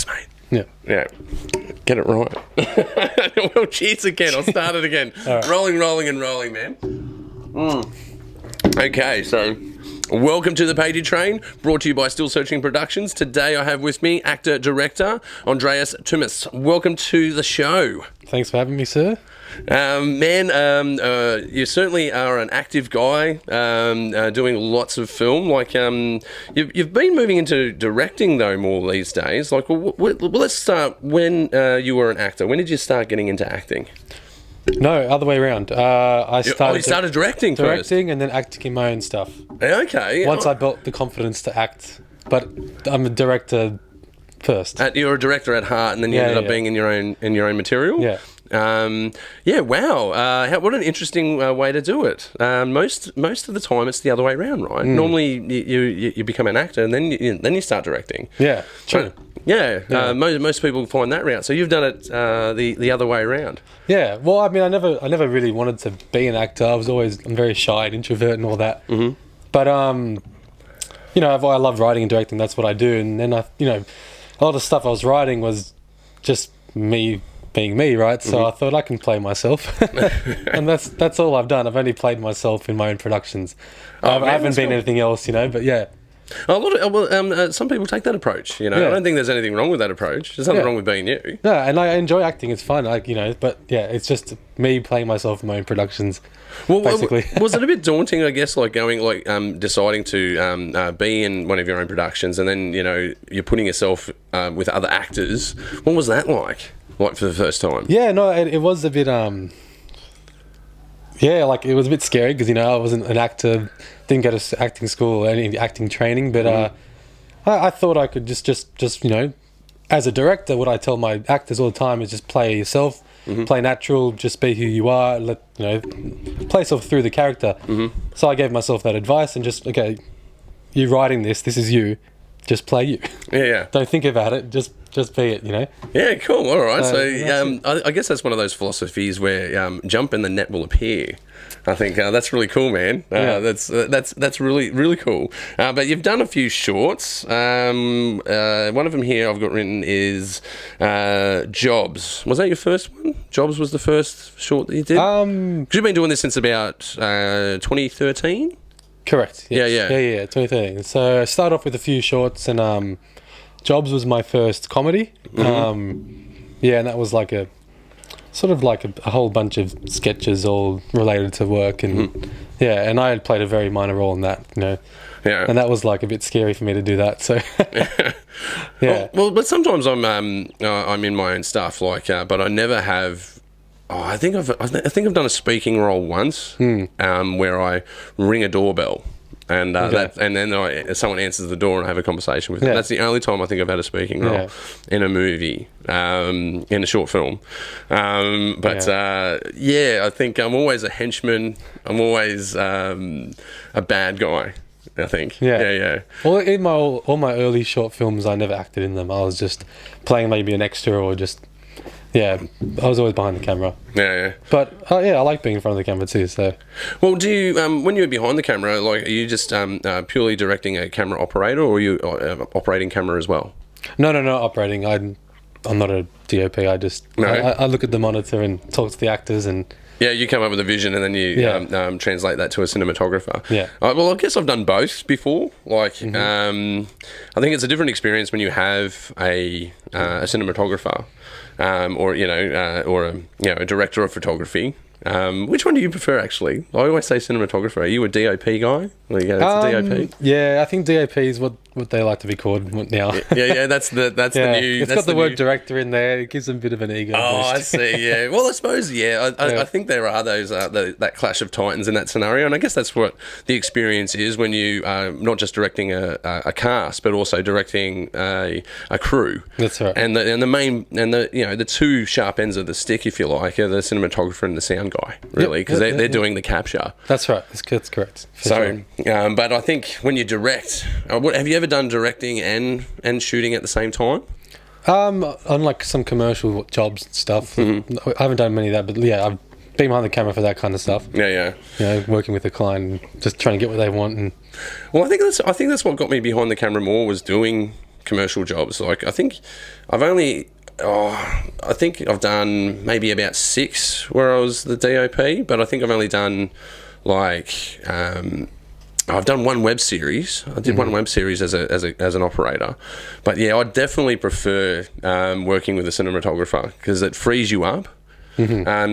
Cheers, mate. Yeah. Yeah. Get it right. Well, cheers again. I'll start it again. Right. Rolling, man. Okay, so welcome to the Pagey Train, brought to you by Still Searching Productions. Today I have with me actor-director Andreas Toumbas. Welcome to the show. Thanks for having me, sir. You certainly are an active guy, doing lots of film. Like, you've been moving into directing though more these days. Like, well, let's start when you were an actor. When did you start getting into acting? No, other way around. I started directing first, and then acting in my own stuff. Okay. Once I built the confidence to act, but I'm a director first. You're a director at heart, and then you ended up being in your own material. Yeah. Wow. What an interesting way to do it. Most of the time, it's the other way around, right? Normally, you become an actor, and then you start directing. Yeah, true. Most people find that route. So you've done it the other way around. Yeah. Well, I mean, I never really wanted to be an actor. I'm very shy and introvert and all that. Mm-hmm. But I love writing and directing. That's what I do. And then a lot of stuff I was writing was just me being me, right? So I thought I can play myself, and that's all I've done. I've only played myself in my own productions. I haven't been anything else, but yeah. Some people take that approach. I don't think there's anything wrong with that approach. There's nothing wrong with being you. No, and I enjoy acting. It's fun, but yeah, it's just me playing myself in my own productions. Well, basically. Was it a bit daunting, I guess, like deciding to be in one of your own productions, and then you're putting yourself with other actors? What was that like? Like for the first time? Yeah, no, it was a bit it was a bit scary because I wasn't an actor, didn't go to acting school or any acting training, but I thought I could just as a director, what I tell my actors all the time is just play yourself, play natural, just be who you are, play yourself through the character. So I gave myself that advice and just, okay, you're writing this is you, just play you. Yeah. Don't think about it, just be it, Yeah, cool. All right. I guess that's one of those philosophies where jump and the net will appear. I think that's really cool, man. That's really, really cool. But you've done a few shorts. One of them here I've got written is Jobs. Was that your first one? Jobs was the first short that you did? 'Cause you've been doing this since about 2013? Correct. Yes. Yeah, 2013. So I started off with a few shorts, and Jobs was my first comedy. And that was like a whole bunch of sketches all related to work, and and I had played a very minor role in that, and that was like a bit scary for me to do that. So Well, but sometimes I'm in my own stuff, but I never have. I think I've done a speaking role once, where I ring a doorbell, and then someone answers the door and I have a conversation with them. That's the only time I think I've had a speaking role in a movie, in a short film. I think I'm always a henchman. I'm always a bad guy, I think. Yeah. Well, in all my early short films, I never acted in them. I was just playing maybe an extra or just. Yeah, I was always behind the camera. Yeah. But I like being in front of the camera too. So, well, do you when you're behind the camera, are you just purely directing a camera operator, or are you operating camera as well? No, operating. I'm not a DOP. I just I look at the monitor and talk to the actors and. Yeah, you come up with a vision and then you translate that to a cinematographer. Yeah. Well, I guess I've done both before. I think it's a different experience when you have a cinematographer. Or a director of photography. Which one do you prefer, actually? I always say cinematographer. Are you a DOP guy? DOP? Yeah, I think DOP is what they like to be called now. That's the new. It's got the word director in there. It gives them a bit of an ego. Oh, boost. I see. Yeah. Well, I suppose. I think there are those that clash of titans in that scenario, and I guess that's what the experience is when you are not just directing a cast, but also directing a crew. That's right. And the two sharp ends of the stick, if you like, are the cinematographer and the sound guy, really, because they're doing the capture. That's right. That's correct. But I think when you direct, have you ever done directing and shooting at the same time? On like some commercial jobs and stuff. I haven't done many of that, but I've been behind the camera for that kind of stuff. Yeah. Working with a client and just trying to get what they want. And well, I think that's what got me behind the camera more, was doing commercial jobs. Like I think I've done maybe about 6 where I was the DOP, but I think I've only done like I've done one web series. I did one web series as an operator, but yeah, I definitely prefer working with a cinematographer because it frees you up. But I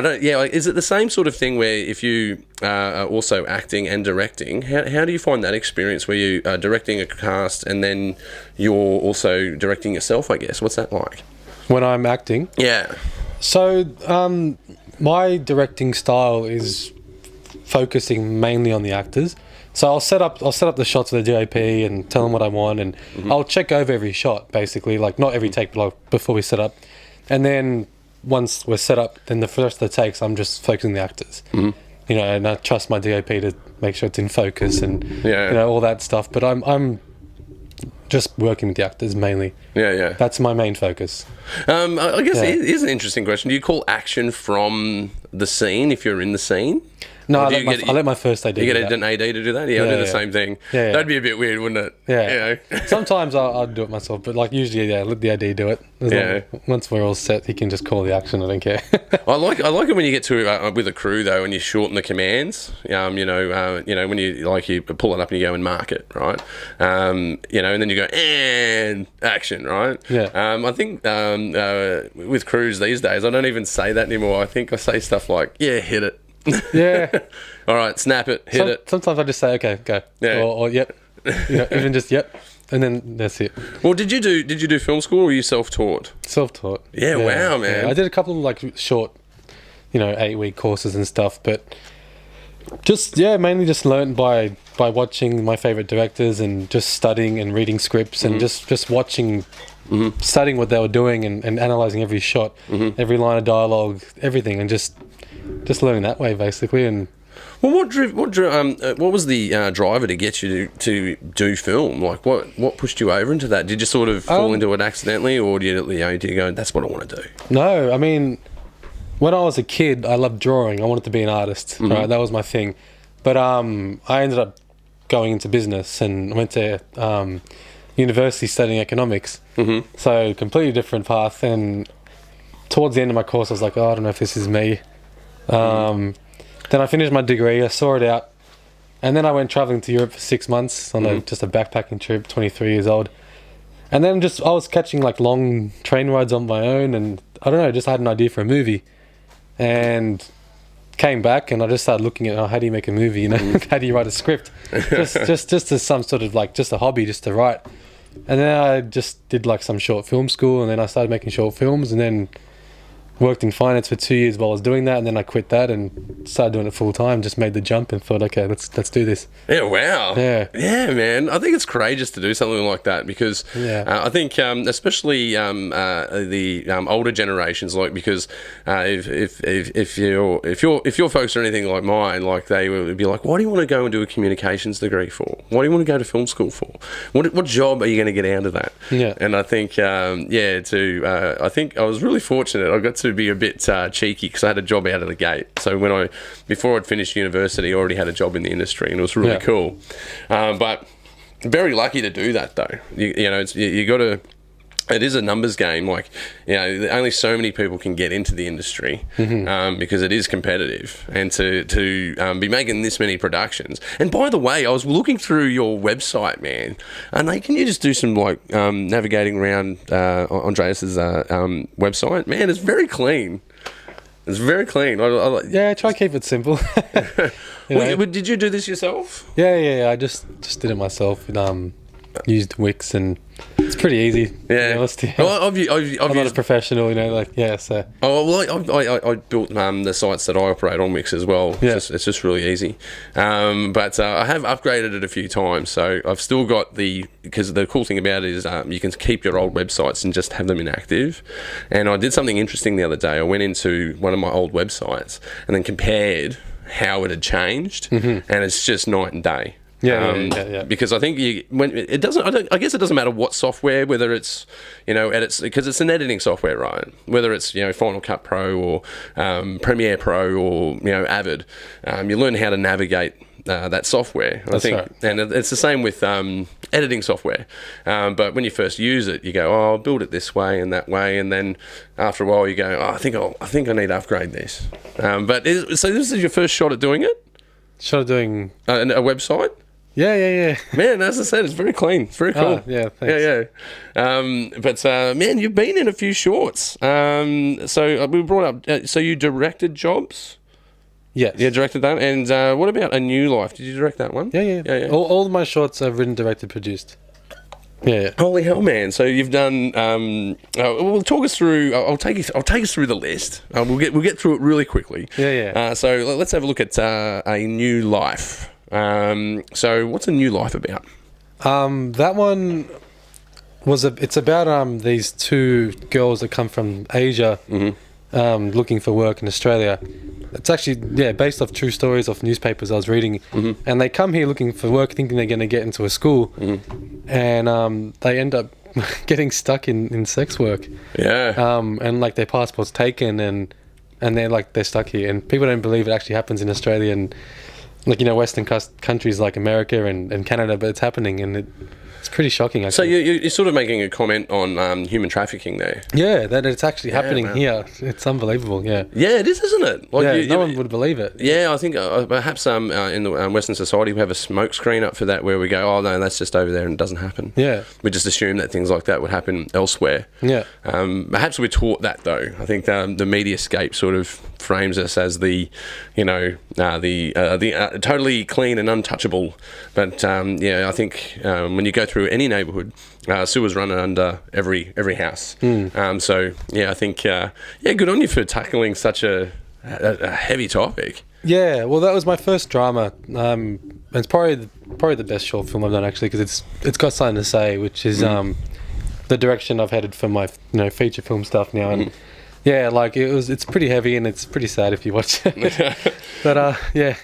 don't. Yeah, like, is it the same sort of thing where if you are also acting and directing, how do you find that experience where you are directing a cast and then you're also directing yourself? I guess what's that like? When I'm acting, Yeah. so my directing style is focusing mainly on the actors. So I'll set up the shots with the DOP and tell them what I want, and I'll check over every shot basically, like not every take, but like before we set up. And then once we're set up, then the first of the takes, I'm just focusing on the actors. You know, and I trust my DOP to make sure it's in focus and you know, all that stuff. But I'm just working with the actors mainly. Yeah. That's my main focus. I guess here's an interesting question. Do you call action from the scene if you're in the scene? No, I let my first AD do that. You get an AD to do that? Yeah, I do the same thing. Yeah. That'd be a bit weird, wouldn't it? Yeah. You know? Sometimes I'll do it myself, but like usually, let the AD do it. Once we're all set, he can just call the action. I don't care. I like it when you get to with a crew though, and you shorten the commands. You know when you pull it up and you go and mark it, right? You know, and then you go and action, right? Yeah. I think with crews these days, I don't even say that anymore. I think I say stuff like, "Yeah, hit it." Yeah. All right, snap it, hit it. Sometimes I just say, okay, go. Yeah. Or yep. You know, even just yep. And then that's it. Well, did you do film school or were you self-taught? Self-taught. Yeah, wow, man. Yeah. I did a couple of like short, 8-week courses and stuff, but mainly just learned by watching my favorite directors and just studying and reading scripts and just watching, studying what they were doing and analyzing every shot, every line of dialogue, everything, and just learning that way basically. And well, what was the driver to get you to do film? Like, what pushed you over into that? Did you sort of fall into it accidentally, or did you go, that's what I want to do? No, I mean, when I was a kid, I loved drawing. I wanted to be an artist, right? That was my thing. But I ended up going into business and went to university studying economics. So completely different path. And towards the end of my course, I was like, I don't know if this is me. Then I finished my degree, I saw it out, and then I went travelling to Europe for 6 months on just a backpacking trip, 23 years old. And then I was catching like long train rides on my own, and I don't know, just had an idea for a movie. And came back and I just started looking at how do you make a movie, how do you write a script? just as some sort of like just a hobby, just to write. And then I just did like some short film school, and then I started making short films, and then worked in finance for 2 years while I was doing that, and then I quit that and started doing it full time. Just made the jump and thought, okay, let's do this. Yeah, wow. Yeah, man. I think it's courageous to do something like that because I think especially the older generations, like because if your folks are anything like mine, like they would be like, why do you want to go and do a communications degree for? Why do you want to go to film school for? What job are you going to get out of that? Yeah. And I think I think I was really fortunate. I got to be a bit cheeky because I had a job out of the gate. So before I'd finished university, I already had a job in the industry, and it was really cool. But very lucky to do that, though. You got to. It is a numbers game. Like, only so many people can get into the industry because it is competitive, and to be making this many productions. And by the way, I was looking through your website, man, and can you just do some like navigating around Andreas's website? Man, it's very clean. It's very clean. I try to keep it simple. Did you do this yourself? Yeah. I just did it myself. Used Wix, and it's pretty easy. Yeah. Well, I'm not a professional, so. Oh, well, I built the sites that I operate on Wix as well. Yeah. It's just really easy. But I have upgraded it a few times, so I've still got because the cool thing about it is you can keep your old websites and just have them inactive. And I did something interesting the other day. I went into one of my old websites and then compared how it had changed, and it's just night and day. Yeah. Because I think I guess it doesn't matter what software, whether it's edits, because it's an editing software, right? Whether it's Final Cut Pro or Premiere Pro or Avid, you learn how to navigate that software. That's I think, right. and it's the same with editing software. But when you first use it, you go, "Oh, I'll build it this way and that way," and then after a while, you go, "Oh, I think I need to upgrade this." So this is your first shot at doing it? Shot of doing A website? Yeah. Man, as I said, it's very clean. It's very cool. Yeah, thanks. Yeah. Man, you've been in a few shorts. So we brought up. So you directed Jobs? Yes. Yeah, directed that. And what about A New Life? Did you direct that one? Yeah. All of my shorts are written, directed, produced. Yeah. Holy hell, man! So you've done. Well, talk us through. I'll take us through the list. We'll get through it really quickly. Yeah. So let's have a look at A New Life. So what's A New Life about? That one it's about these two girls that come from Asia, looking for work in Australia. It's actually based off true stories of newspapers I was reading, and they come here looking for work, thinking they're going to get into a school, and they end up getting stuck in sex work. Yeah. And like their passport's taken, and they're stuck here, and people don't believe it actually happens in Australia and Western countries like America and Canada, but it's happening, and it's pretty shocking, actually. So you're sort of making a comment on human trafficking there. Yeah, that it's actually happening here. It's unbelievable, yeah. Yeah, it is, isn't it? Like no one would believe it. Yeah, I think perhaps in the Western society we have a smoke screen up for that where we go, oh, no, that's just over there and it doesn't happen. Yeah. We just assume that things like that would happen elsewhere. Yeah. Perhaps we're taught that, though. I think the mediascape sort of frames us as the totally clean and untouchable. But, I think when you go through any neighbourhood, sewers run under every house. So I think good on you for tackling such a heavy topic. Yeah, well, that was my first drama. It's probably the best short film I've done, actually, because it's got something to say, which is the direction I've headed for my feature film stuff now. And it's pretty heavy and it's pretty sad if you watch it. But yeah.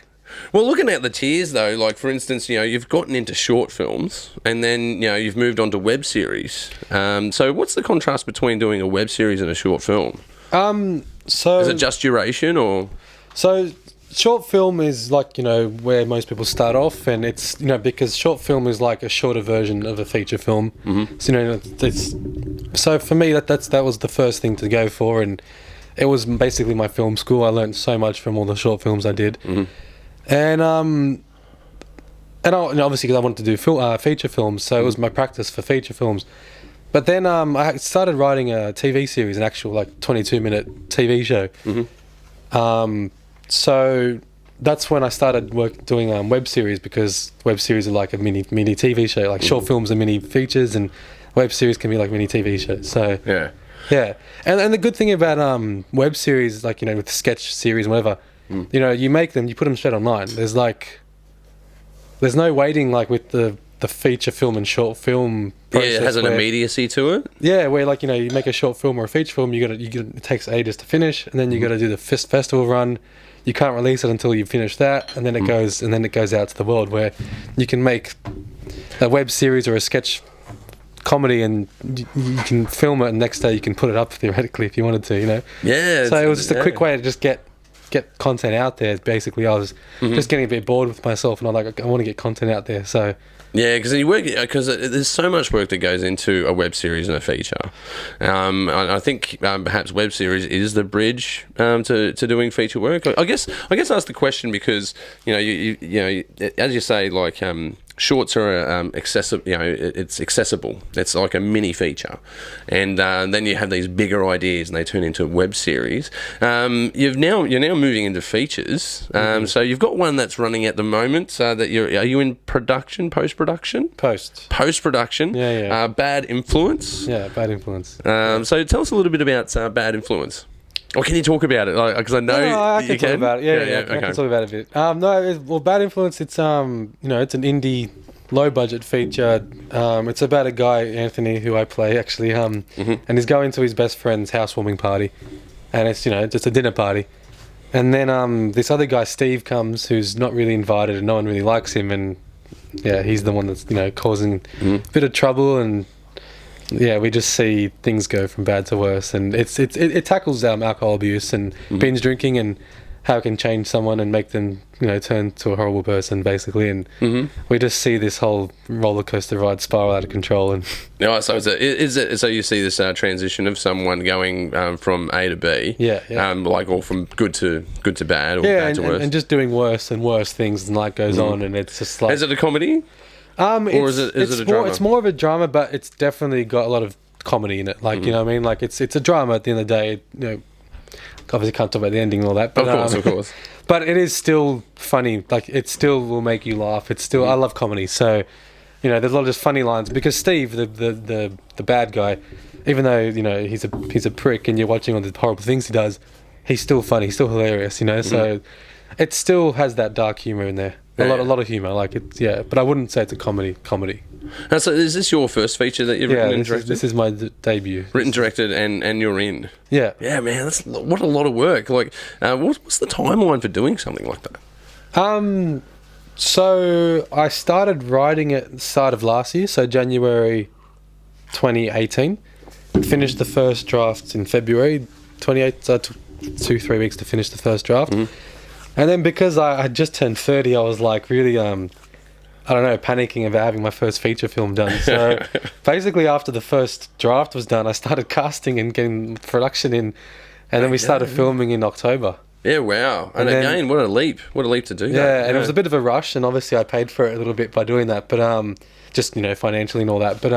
Well, looking at the tiers, though, like, for instance, you've gotten into short films and then, you've moved on to web series. So what's the contrast between doing a web series and a short film? So is it just duration or? So short film is like, where most people start off, and it's, because short film is like a shorter version of a feature film. So for me, that was the first thing to go for, and it was basically my film school. I learned so much from all the short films I did. And obviously because I wanted to do feature films, so it was my practice for feature films. But then I started writing a TV series, an actual 22-minute TV show. So that's when I started doing web series, because web series are like a mini TV show. Like short films are mini features, and web series can be like mini TV shows. So yeah. And the good thing about web series, like with sketch series and whatever. You make them, you put them straight online. There's no waiting like with the feature film and short film process. Yeah, it has an immediacy to it. Yeah, where you make a short film or a feature film, it takes ages to finish, and then you got to do the festival run. You can't release it until you finish that, and then it goes out to the world, where you can make a web series or a sketch comedy, and you can film it, and next day you can put it up theoretically if you wanted to. Yeah. So it was just a quick way to just get content out there. Basically, I was just getting a bit bored with myself, and I'm like, I want to get content out there. So yeah, because there's so much work that goes into a web series and a feature. I think perhaps web series is the bridge to doing feature work. I guess that's the question, because you as you say, like shorts are accessible. It's accessible. It's like a mini feature, and then you have these bigger ideas, and they turn into web series. You're now moving into features. So you've got one that's running at the moment. Are you in production, post production? Yeah. Bad Influence. Yeah, Bad Influence. So tell us a little bit about Bad Influence. Or can you talk about it? Because I know I can talk about it. Yeah, I can talk about it a bit. Bad Influence. It's it's an indie, low budget feature. It's about a guy, Anthony, who I play actually. And he's going to his best friend's housewarming party, and it's just a dinner party. And then this other guy, Steve, comes, who's not really invited, and no one really likes him, and he's the one that's causing a bit of trouble. And we just see things go from bad to worse, and it tackles alcohol abuse and binge drinking and how it can change someone and make them, turn to a horrible person, basically. And we just see this whole roller coaster ride spiral out of control. And so so you see this transition of someone going from A to B, or from good to bad, or bad to worse, and just doing worse and worse things, and life goes on, and it's just like. Is it a comedy? Or is it a drama? It's more of a drama, but it's definitely got a lot of comedy in it. Like you know what I mean? Like it's a drama at the end of the day. Obviously can't talk about the ending and all that. But, of course. But it is still funny. Like it still will make you laugh. It's still I love comedy. So, there's a lot of just funny lines because Steve, the bad guy, even though he's a prick and you're watching all the horrible things he does, he's still funny. He's still hilarious. So it still has that dark humor in there. A lot of humor. Like it's but I wouldn't say it's a comedy. So is this your first feature that you've written and directed? This is my debut. Written, directed, and you're in. Yeah. Yeah, man, what a lot of work. Like, what's the timeline for doing something like that? So I started writing it at the start of last year, so January 2018. Finished the first draft in February 28. So it took 2-3 weeks to finish the first draft. And then because I had just turned 30, I was like really, panicking about having my first feature film done. So basically after the first draft was done, I started casting and getting production in, and then we started filming in October. Yeah, wow. And then, again, what a leap to do that. Yeah, and it was a bit of a rush, and obviously I paid for it a little bit by doing that, but just, financially and all that. But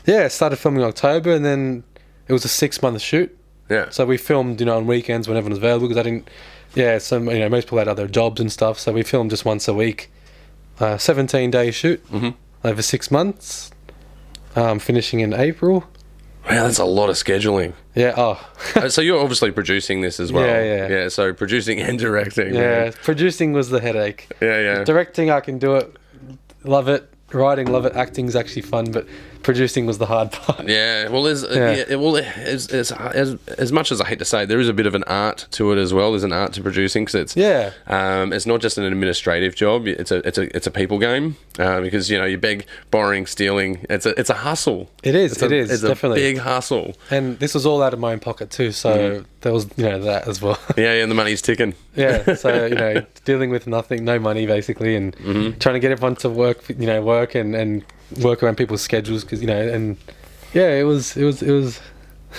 I started filming in October, and then it was a 6-month shoot. Yeah. So we filmed, on weekends when everyone was available, because I didn't... Yeah, so most people had other jobs and stuff, so we filmed just once a week. 17-day shoot over 6 months, finishing in April. Wow, that's a lot of scheduling. Yeah. So you're obviously producing this as well. Yeah. So producing and directing. Yeah, man. Producing was the headache. Yeah. Directing, I can do it. Love it. Writing, love it. Acting's actually fun, but producing was the hard part. Yeah, well, as much as I hate to say, there is a bit of an art to it as well. There's an art to producing because it's not just an administrative job. It's a people game because you beg, borrowing, stealing. It's a hustle. It is. It's definitely a big hustle. And this was all out of my own pocket too, so there was that as well. Yeah, and the money's ticking. Yeah, so dealing with nothing, no money basically, and trying to get everyone to work and work around people's schedules because it was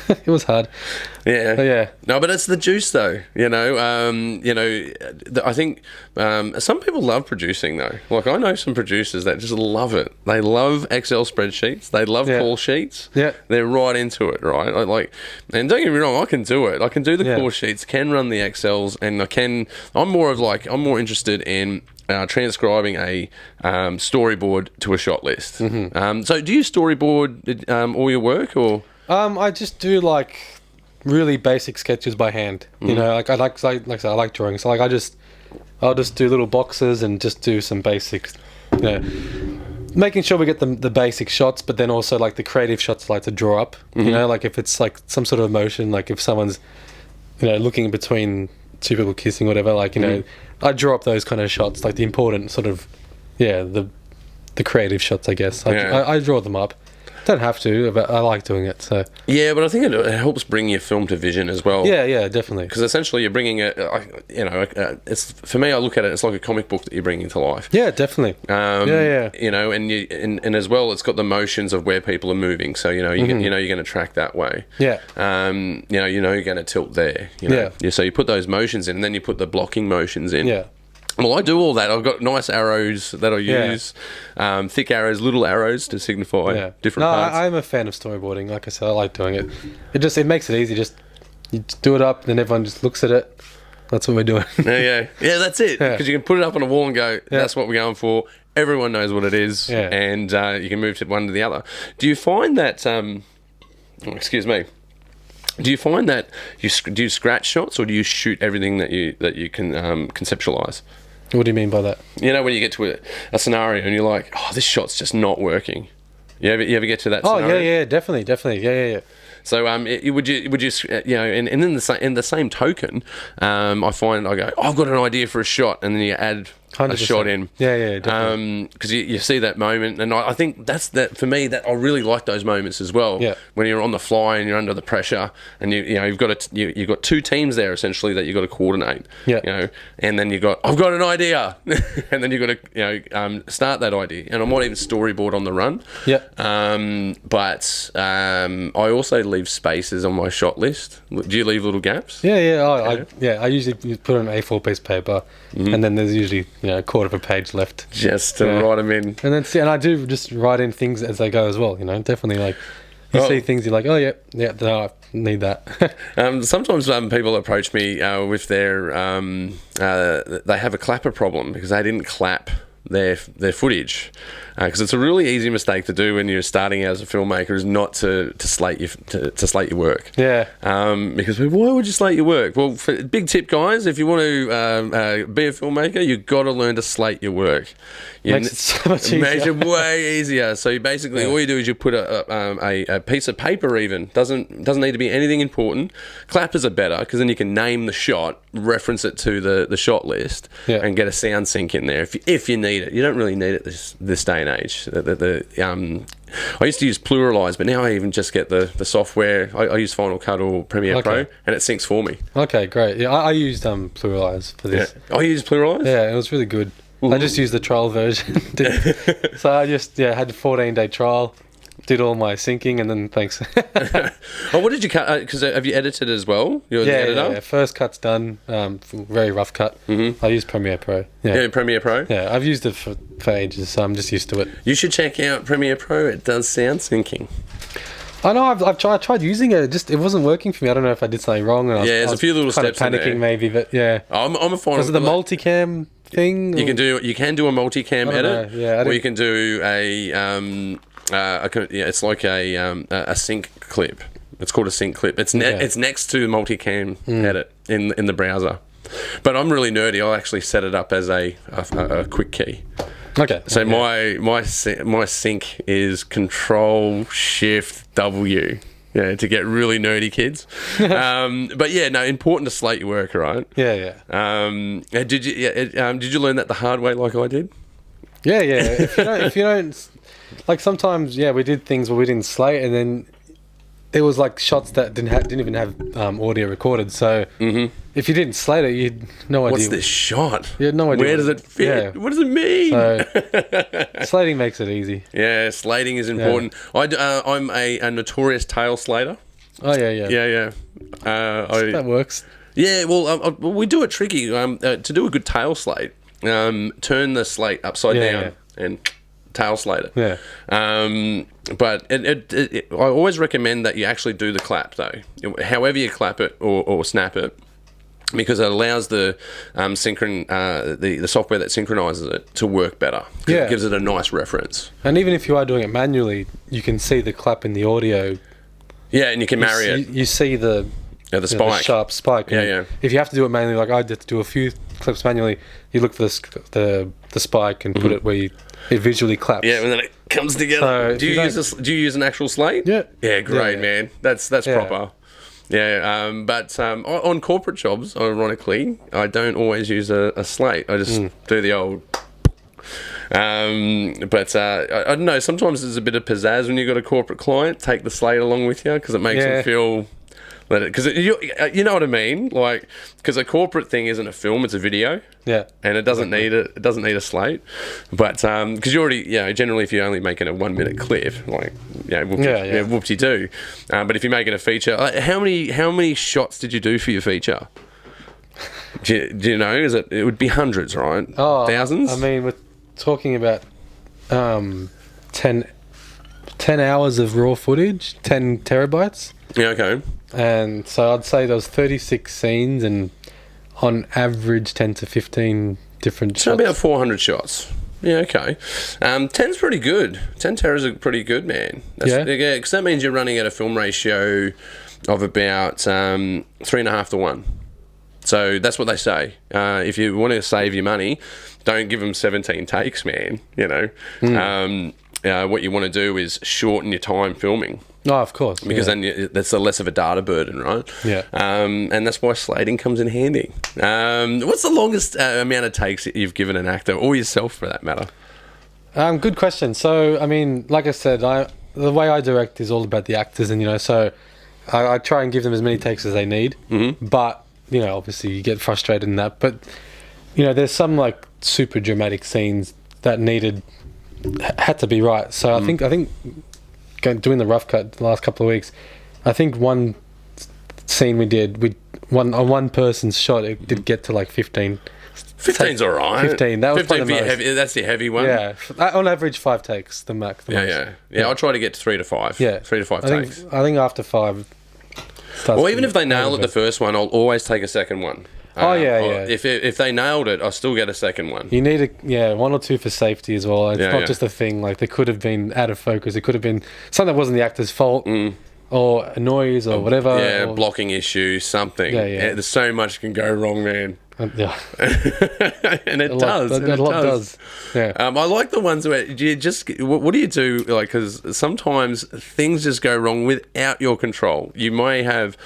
it was hard. Yeah. But yeah. No, but it's the juice though. I think some people love producing though. Like I know some producers that just love it. They love Excel spreadsheets. They love call sheets. Yeah. They're right into it, right? And don't get me wrong, I can do it. I can do the call sheets, can run the Excels, and I'm more interested in transcribing a storyboard to a shot list. So do you storyboard all your work or? I just do really basic sketches by hand. I like drawing. So I'll just do little boxes and just do some basics. Making sure we get the basic shots, but then also the creative shots I like to draw up. If it's some sort of emotion, if someone's looking between two people kissing, whatever. I draw up those kind of shots, the important sort of the creative shots, I guess. I draw them up. Don't have to, but I like doing it. So yeah, but I think it helps bring your film to vision as well. Yeah, definitely. Because essentially you're bringing it. It's for me. I look at it. It's like a comic book that you're bringing to life. Yeah, definitely. And as well, it's got the motions of where people are moving. So you're going to track that way. Yeah. You're going to tilt there. So you put those motions in, and then you put the blocking motions in. Yeah. Well, I do all that. I've got nice arrows that I use, thick arrows, little arrows to signify different parts. I'm a fan of storyboarding. Like I said, I like doing it. It makes it easy. You just do it up, and then everyone just looks at it. That's what we're doing. Yeah, that's it. Because you can put it up on a wall and go, that's what we're going for. Everyone knows what it is, and you can move to one to the other. Do you find that? Excuse me. Do you find that do you scratch shots or do you shoot everything that you can conceptualize? What do you mean by that? When you get to a scenario and you're like, oh, this shot's just not working. You ever get to that scenario? Oh, yeah, definitely. Yeah. So would you and in the same token, I find I go, I've got an idea for a shot, and then you add a shot in. Yeah, definitely. Because you see that moment, and I think that's that for me. That I really like those moments as well. Yeah. When you're on the fly and you're under the pressure, and you've got you've got two teams there essentially that you've got to coordinate. Yeah. And then I've got an idea, and then you've got to start that idea, and I might even storyboard on the run. Yeah. But I also leave spaces on my shot list. Do you leave little gaps? Yeah. I usually put on an A4 piece of paper, and then there's usually a quarter of a page left just to write them in. And I do just write in things as they go as well. Definitely like you see things you're like, oh yeah, no, I need that. Sometimes people approach me with their they have a clapper problem because they didn't clap their footage, because it's a really easy mistake to do when you're starting out as a filmmaker, is not to slate your work. Yeah. Because why would you slate your work? Well, big tip, guys, if you want to be a filmmaker, you've got to learn to slate your work. Makes it so much easier. Makes it way easier. So you basically all you do is you put a piece of paper, even doesn't need to be anything important. Clappers are better because then you can name the shot, reference it to the shot list, and get a sound sync in there if you need it. You don't really need it this day and age. I used to use Pluralize, but now I even just get the software. I use Final Cut or Premiere Pro, and it syncs for me. Okay, great. Yeah, I used Pluralize for this. Yeah. Oh, you used Pluralize? Yeah, it was really good. I just used the trial version. So I just had a 14-day trial, did all my syncing, and then thanks. Oh, what did you cut? Because have you edited as well? You're the editor? Yeah. First cut's done. Very rough cut. I use Premiere Pro. Yeah, Premiere Pro? Yeah, I've used it for ages, so I'm just used to it. You should check out Premiere Pro. It does sound syncing. I know. I've tried using it. It wasn't working for me. I don't know if I did something wrong. And there's a few little steps kind of panicking in there. Maybe, but yeah. I'm a fan. Was it the multicam thing? You can do a multicam edit, or you can do it's like a sync clip. It's called a sync clip. It's next to multicam edit in the browser. But I'm really nerdy. I'll actually set it up as a quick key. Okay. So my sync is Control Shift W. Yeah, to get really nerdy kids. But important to slate your work, right? Yeah. Did you learn that the hard way like I did? Yeah. If you don't, like sometimes we did things where we didn't slate, and then there was like shots that didn't even have audio recorded. So if you didn't slate it, you'd no idea. What's this shot? You had no idea. Where does it fit? Yeah. What does it mean? So slating makes it easy. Yeah, slating is important. Yeah. I'm a notorious tail slater. Oh yeah. That works. Yeah, well, we do it tricky. To do a good tail slate, turn the slate upside down and tail slate it. Yeah. But I always recommend that you actually do the clap though. However you clap it or snap it, because it allows the the software that synchronizes it to work better. Yeah. It gives it a nice reference. And even if you are doing it manually, you can see the clap in the audio. Yeah, and you can marry it. You see the spike. The sharp spike. Yeah. If you have to do it manually, like I did to do a few clips manually, you look for the spike and put it where it visually claps. Yeah, and then it comes together. So do you use an actual slate? Yeah. Yeah, great, man. That's proper. Yeah, but on corporate jobs, ironically, I don't always use a slate. I just do the old. But I don't know. Sometimes there's a bit of pizzazz when you've got a corporate client. Take the slate along with you because it makes them feel. Because you know what I mean, like because a corporate thing isn't a film; it's a video. Yeah, and it doesn't need a slate. But because you already, generally if you're only making a 1 minute clip, like whoopty do. But if you're making a feature, how many shots did you do for your feature? Do you know? It would be hundreds, right? Oh, thousands. I mean, we're talking about 10 hours of raw footage, 10 terabytes. Yeah. Okay. And so I'd say there was 36 scenes and on average 10 to 15 different shots. So about 400 shots. Yeah, okay. 10's pretty good. 10 teras are pretty good, man. Yeah, because that means you're running at a film ratio of about 3.5 to 1. So that's what they say. If you want to save your money, don't give them 17 takes, man. What you want to do is shorten your time filming. Oh, of course. Because then that's a less of a data burden, right? Yeah. And that's why slating comes in handy. What's the longest amount of takes that you've given an actor, or yourself for that matter? Good question. So, I mean, like I said, the way I direct is all about the actors, and, you know, so I try and give them as many takes as they need. Mm-hmm. But, you know, obviously you get frustrated in that. But, you know, there's some, like, super dramatic scenes that had to be right. So I think doing the rough cut the last couple of weeks, I think one scene we did, on one person's shot, it did get to like 15. 15's all right. 15. That was 15 probably the most. heavy, that's the heavy one. Yeah, on average 5 takes, the max. Yeah. I try to get to 3 to 5. Yeah, 3 to 5 takes. I think after 5. Well, even if they nail it the first one, I'll always take a second one. Yeah. If they nailed it, I'll still get a second one. You need 1 or 2 for safety as well. It's not just a thing. Like, they could have been out of focus. It could have been something that wasn't the actor's fault, or a noise, or whatever. Yeah, blocking issue, something. Yeah, there's so much can go wrong, man. Yeah, and it does. A lot does. Yeah. I like the ones where you just. What do you do? Like, because sometimes things just go wrong without your control. You may have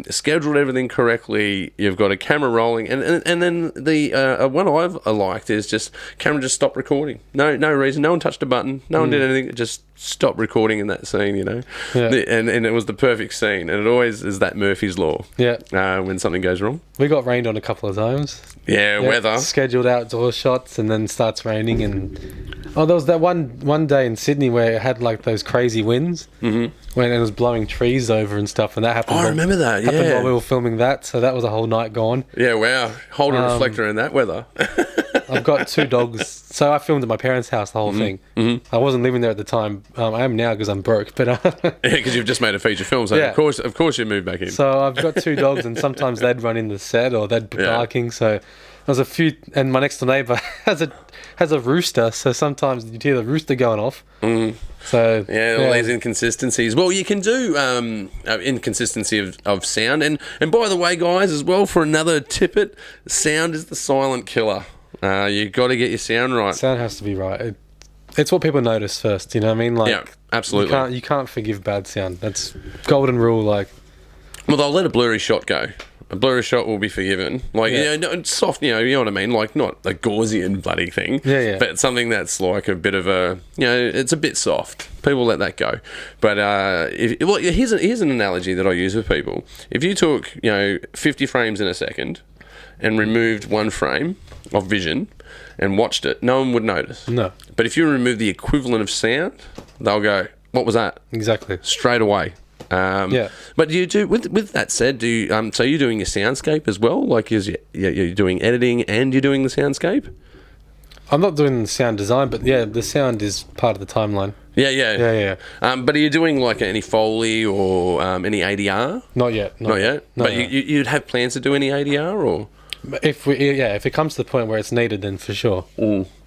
scheduled everything correctly. You've got a camera rolling, and then the one I've liked is just camera just stopped recording. No reason. No one touched a button. No one did anything. It just stopped recording in that scene. You know, and it was the perfect scene. And it always is that Murphy's Law. Yeah. When something goes wrong, we got rained on a couple of times. Yeah, weather. Scheduled outdoor shots, and then starts raining. And there was that one day in Sydney where it had like those crazy winds when it was blowing trees over and stuff, and that happened. I remember that. Happened while we were filming that, so that was a whole night gone. Yeah, wow. Hold a reflector in that weather. I've got 2 dogs, so I filmed at my parents' house the whole thing. I wasn't living there at the time. I am now because I'm broke, but because you've just made a feeture film, so of course you moved back in. So I've got 2 dogs, and sometimes they'd run in the set or they'd be barking. So there's a few, and my next door neighbour has a rooster, so sometimes you'd hear the rooster going off. So all these inconsistencies. Well, you can do inconsistency of sound, and by the way, guys, as well, for another tippet, sound is the silent killer. You got to get your sound right. Sound has to be right. It's what people notice first. You know what I mean? Like, yeah, absolutely. You can't forgive bad sound. That's golden rule. Like, well, they'll let a blurry shot go. A blurry shot will be forgiven. Like, you know, it's soft, you know what I mean? Like, not a Gaussian bloody thing. Yeah. But something that's like a bit of a, you know, it's a bit soft. People let that go. But here's an analogy that I use with people. If you took, 50 frames in a second and removed 1 frame of vision and watched it, no one would notice. No. But if you remove the equivalent of sound, they'll go, what was that? Exactly. Straight away. But do you do, with that said, so you're doing your soundscape as well? Like, you're doing editing and you're doing the soundscape? I'm not doing the sound design, but the sound is part of the timeline. Yeah. But are you doing like any Foley or any ADR? Not yet. But you'd have plans to do any ADR, or? If it comes to the point where it's needed, then for sure.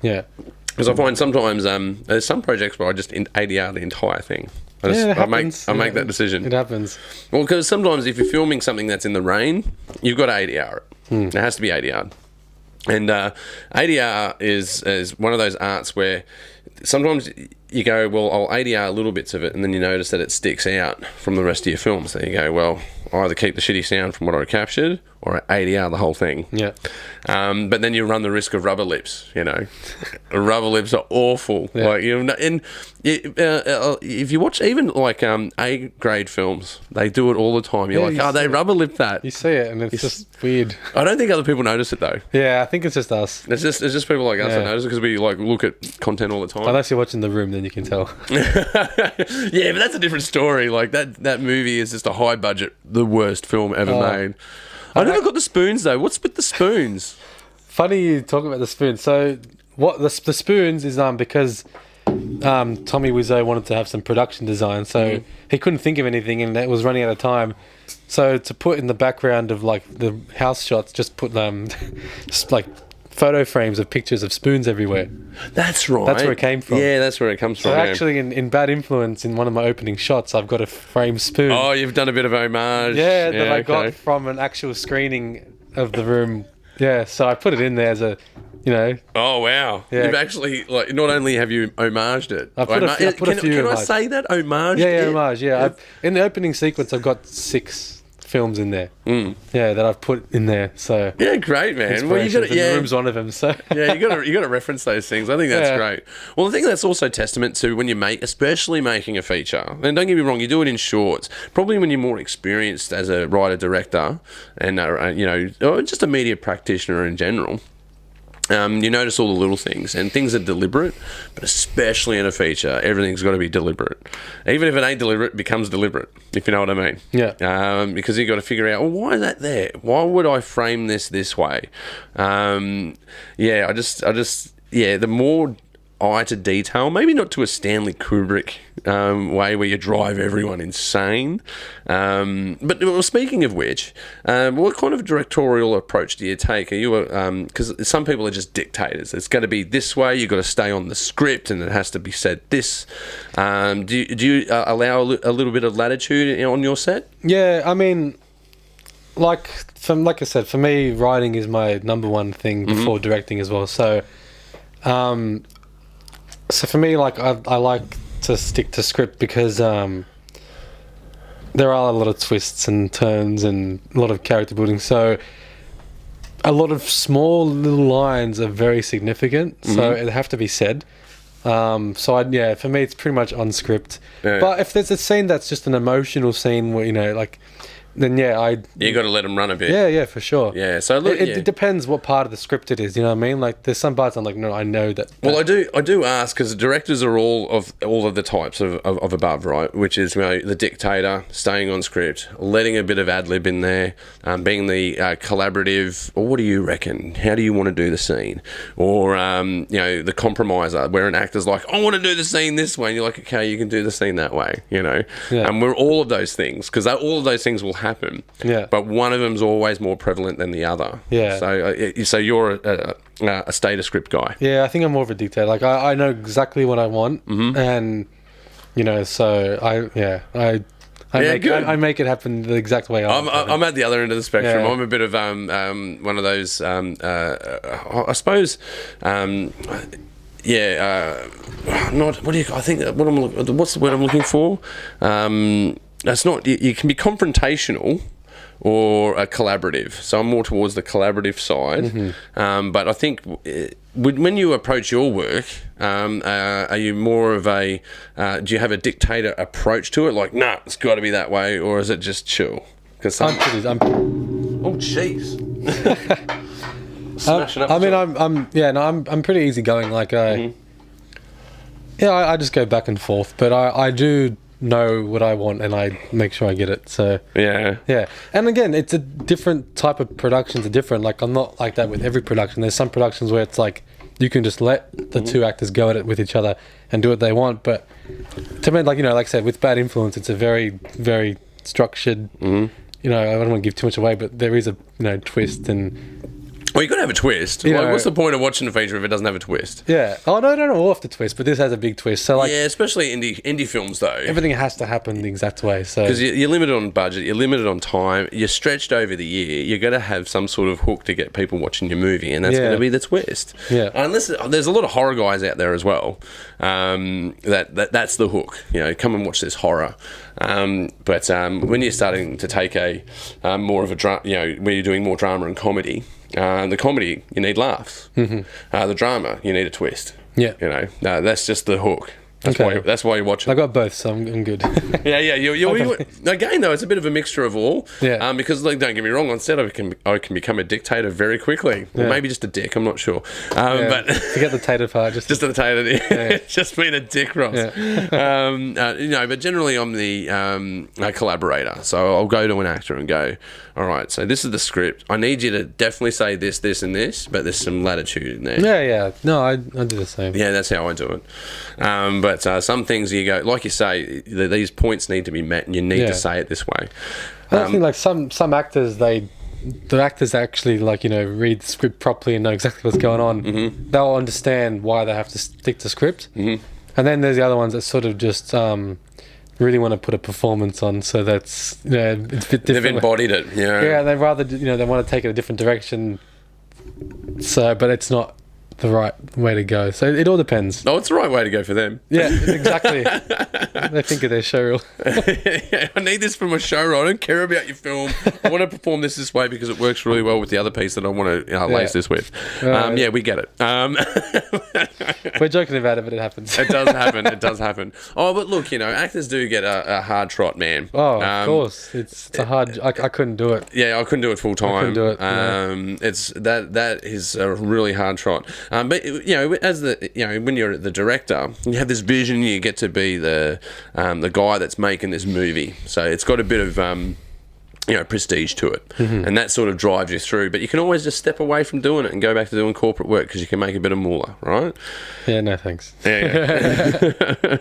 Yeah. Because I find sometimes there's some projects where I just ADR the entire thing. I make that decision. It happens. Well, because sometimes if you're filming something that's in the rain, you've got to ADR it. It has to be ADR. And ADR is one of those arts where sometimes you go, well, I'll ADR little bits of it, and then you notice that it sticks out from the rest of your film. So you go, well, I either keep the shitty sound from what I captured, or I ADR the whole thing. Yeah. But then you run the risk of rubber lips. Rubber lips are awful. Yeah. Like, and if you watch even like A grade films, they do it all the time. You're like, they rubber lip that. You see it, and it's just weird. I don't think other people notice it though. Yeah, I think it's just us. It's just people like us that notice it, because we like look at content all the time. Unless you're watching The Room, then you can tell. Yeah, but that's a different story. Like that movie is just a high budget, the worst film ever made. I never got the spoons though. What's with the spoons? Funny you talk about the spoons. So what the spoons is because Tommy Wiseau wanted to have some production design, so he couldn't think of anything, and it was running out of time. So to put in the background of like the house shots, just put just like photo frames of pictures of spoons everywhere. That's right. That's where it came from. Yeah, that's where it comes from. So actually, in Bad Influence, in one of my opening shots, I've got a framed spoon. Oh, you've done a bit of homage. Yeah, that I got from an actual screening of The Room. Yeah, so I put it in there as a You know. Oh wow! Yeah. You've actually like not only have you homaged it. I put a few. Can I say that homage? Yeah, homage. Yeah, in the opening sequence, I've got 6 films in there. Yeah, that I've put in there. So yeah, great man. Well, you got the room's one of them. So yeah, you got to reference those things. I think that's great. Well, I think that's also testament to when you especially making a feature. And don't get me wrong, you do it in shorts. Probably when you're more experienced as a writer director, and you know, or just a media practitioner in general. You notice all the little things, and things are deliberate, but especially in a feature, everything's got to be deliberate. Even if it ain't deliberate, it becomes deliberate, if you know what I mean. Yeah. Because you've got to figure out, well, why is that there? Why would I frame this way? Yeah, the more eye to detail, maybe not to a Stanley Kubrick way where you drive everyone insane. But well, speaking of which, what kind of directorial approach do you take? Are you because some people are just dictators. It's going to be this way. You've got to stay on the script, and it has to be said this. Do you allow a little bit of latitude on your set? Yeah, I mean, like I said, for me, writing is my number one thing before directing as well. So, so for me, like I like to stick to script because there are a lot of twists and turns and a lot of character building. So a lot of small little lines are very significant. So it have to be said. So for me, it's pretty much on script. Yeah. But if there's a scene that's just an emotional scene where, you know, like, then you got to let them run a bit. Yeah, for sure. Yeah, so look, it depends what part of the script it is. You know what I mean? Like, there's some parts I'm like, no, I know that. Well, I do ask because the directors are all of the types of above, right? Which is, you know, the dictator, staying on script, letting a bit of ad lib in there, being the collaborative. Or what do you reckon? How do you want to do the scene? Or you know, the compromiser, where an actor's like, I want to do the scene this way, and you're like, okay, you can do the scene that way. You know, and we're all of those things because all of those things will happen. Yeah. But one of them's always more prevalent than the other. Yeah. So you're a status script guy. Yeah, I think I'm more of a dictator. Like I know exactly what I want, and you know, so I make it happen the exact way I'm at the other end of the spectrum. Yeah. I'm a bit of one of those. I suppose. Not. What do you? I think what's the word I'm looking for? It's not. You can be confrontational or a collaborative. So I'm more towards the collaborative side. But I think when you approach your work, are you more of a? Do you have a dictator approach to it? Like, nah, it's got to be that way, or is it just chill? Because oh, jeez. I'm pretty easygoing. Like I just go back and forth, but I do know what I want and I make sure I get it. So yeah. And again, it's a different type of productions are different. Like I'm not like that with every production. There's some productions where it's like you can just let the two actors go at it with each other and do what they want. But to me, like, you know, like I said, with Bad Influence, it's a very, very structured. You know, I don't want to give too much away, but there is a twist and. Well, you got to have a twist. Like, what's the point of watching a feature if it doesn't have a twist? Yeah. Oh, no, I don't know all of the twist, but this has a big twist. So, like, yeah, especially indie films, though. Everything has to happen the exact way. So because you're limited on budget, you're limited on time, you're stretched over the year. You're going to have some sort of hook to get people watching your movie, and that's going to be the twist. Yeah. Unless there's a lot of horror guys out there as well. That's the hook. You know, come and watch this horror. But when you're starting to take a more of a drama, you know, where you're doing more drama and comedy. The comedy, you need laughs. The drama, you need a twist. Yeah. You know, that's just the hook. That's why you watch it. I got both, so I'm good. Yeah. Again, though, it's a bit of a mixture of all. Yeah. Because, like, don't get me wrong, on set I can become a dictator very quickly. Or maybe just a dick. I'm not sure. But forget the tater part. Just the tater. Yeah. Just being a dick, Ross. Yeah. You know, but generally I'm the collaborator. So I'll go to an actor and go, all right, so this is the script. I need you to definitely say this, this, and this, but there's some latitude in there. Yeah. No, I do the same. Yeah, that's how I do it. But some things you go, like you say, these points need to be met, and you need to say it this way. I don't think like some actors, the actors actually, like, you know, read the script properly and know exactly what's going on. They'll understand why they have to stick to script. And then there's the other ones that sort of just really want to put a performance on, so that's, you know, it's a bit different. They've embodied it. Yeah. Yeah, they rather, you know, they want to take it a different direction. So, but it's not the right way to go. So it all depends. Oh, it's the right way to go for them. Yeah, exactly. They think of their show reel. Yeah, I need this for my show reel. I don't care about your film. I want to perform this way because it works really well with the other piece that I want to lace this with. Yeah, we get it. We're joking about it, but it happens. It does happen. It does happen. Oh, but look, actors do get a hard trot, man. Oh, of course. It's a hard... I couldn't do it. Yeah, I couldn't do it full time. I couldn't do it. It's that is a really hard trot. But as when you're the director, you have this vision. You get to be the guy that's making this movie. So it's got a bit of prestige to it, and that sort of drives you through. But you can always just step away from doing it and go back to doing corporate work because you can make a bit of moolah, right? Yeah, no thanks. Yeah.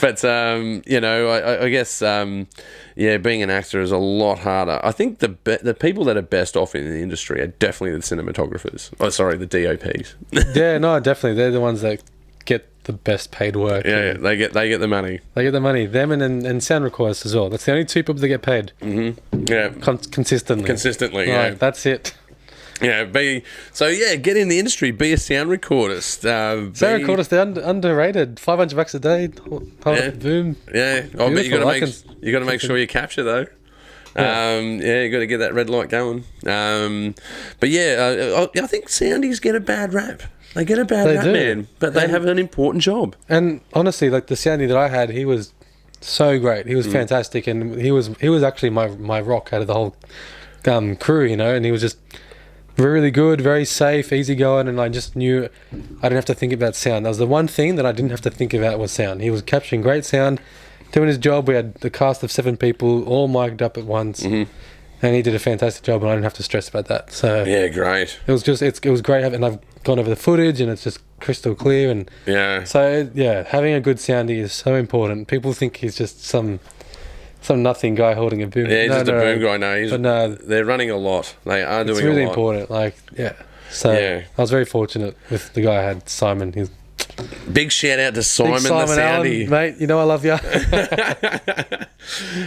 But I guess being an actor is a lot harder. I think the people that are best off in the industry are definitely the cinematographers. Oh, sorry, the DOPs. Yeah, no, definitely. They're the ones that get the best paid work. Yeah, they get the money. They get the money. Them and sound recorders as well. That's the only two people that get paid. Mm-hmm. Yeah, consistently. Consistently, right, that's it. Yeah, get in the industry. Be a sound recordist. Sound recordist, they're underrated. $500 a day. Boom. Yeah. Oh, but you got to make sure you capture though. You got to get that red light going. But I think soundies get a bad rap. They get a bad rap, man, but they have an important job. And honestly, like the soundie that I had, he was so great. He was fantastic, and he was actually my rock out of the whole crew, and he was just really good, very safe, easygoing, and I just knew I didn't have to think about sound. That was the one thing that I didn't have to think about was sound. He was capturing great sound, doing his job. We had the cast of 7 people all mic'd up at once, and he did a fantastic job, and I didn't have to stress about that. So yeah, great. It was great, and I've gone over the footage, and it's just crystal clear, and having a good soundie is so important. People think he's just some nothing guy holding a boom. Yeah, he's just a boom guy. No, they're running a lot. They are doing a lot. It's really important. I was very fortunate with the guy I had, Simon. He's big shout out to Simon the soundie. Allen, mate. You know I love you.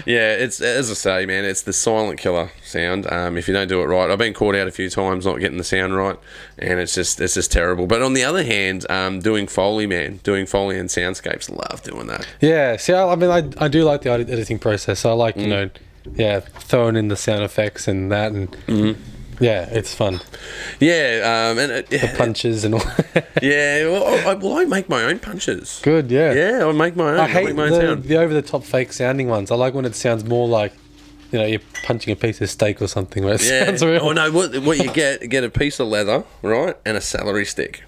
Yeah, it's, as I say, man, it's the silent killer sound. If you don't do it right, I've been caught out a few times not getting the sound right, and it's just terrible. But on the other hand, doing Foley and soundscapes, love doing that. Yeah, see, I do like the editing process. I like throwing in the sound effects and that, and yeah, it's fun. Yeah, the punches and all. Yeah, well, I make my own punches. Good, yeah. Yeah, I make my own. I hate make my own sound. the over-the-top fake sounding ones. I like when it sounds more like, you're punching a piece of steak or something where it sounds real. Oh, no, what you get a piece of leather, right, and a celery stick.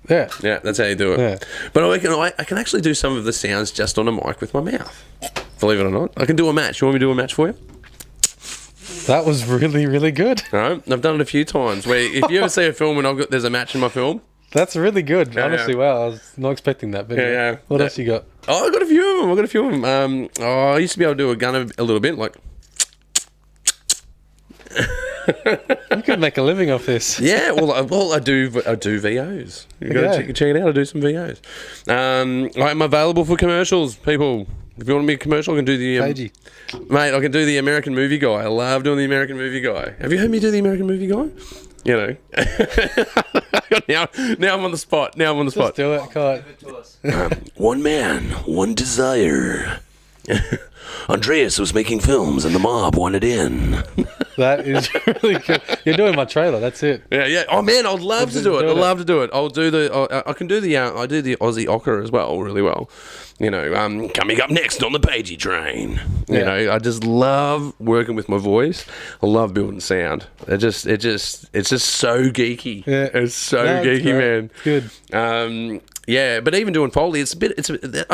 Yeah. Yeah, that's how you do it. Yeah. But I can actually do some of the sounds just on a mic with my mouth. Believe it or not. I can do a match. You want me to do a match for you? That was really, really good. All right. I've done it a few times. Where if you ever see a film and there's a match in my film. That's really good. Honestly, wow. I was not expecting that. But what else you got? Oh, I got a few of them. I used to be able to do a gun a little bit, like. You could make a living off this. Yeah, well, I do VOs. You got to check it out. I do some VOs. I'm available for commercials, people. If you want me a commercial, I can do the Pagey. Mate, I can do the American Movie Guy. I love doing the American Movie Guy. Have you heard me do the American Movie Guy? Now I'm on the spot. Just do it. Come on. One man, one desire. Andreas was making films and the mob wanted in. That is really good. You're doing my trailer. That's it. Yeah. Oh man, I'd love to do it. I'll do the. I can do the. I do the Aussie ochre as well, really well. Coming up next on the Pagey train. I just love working with my voice. I love building sound. It's just so geeky. Yeah. It's so geeky, man. Good. Yeah, but even doing Foley, I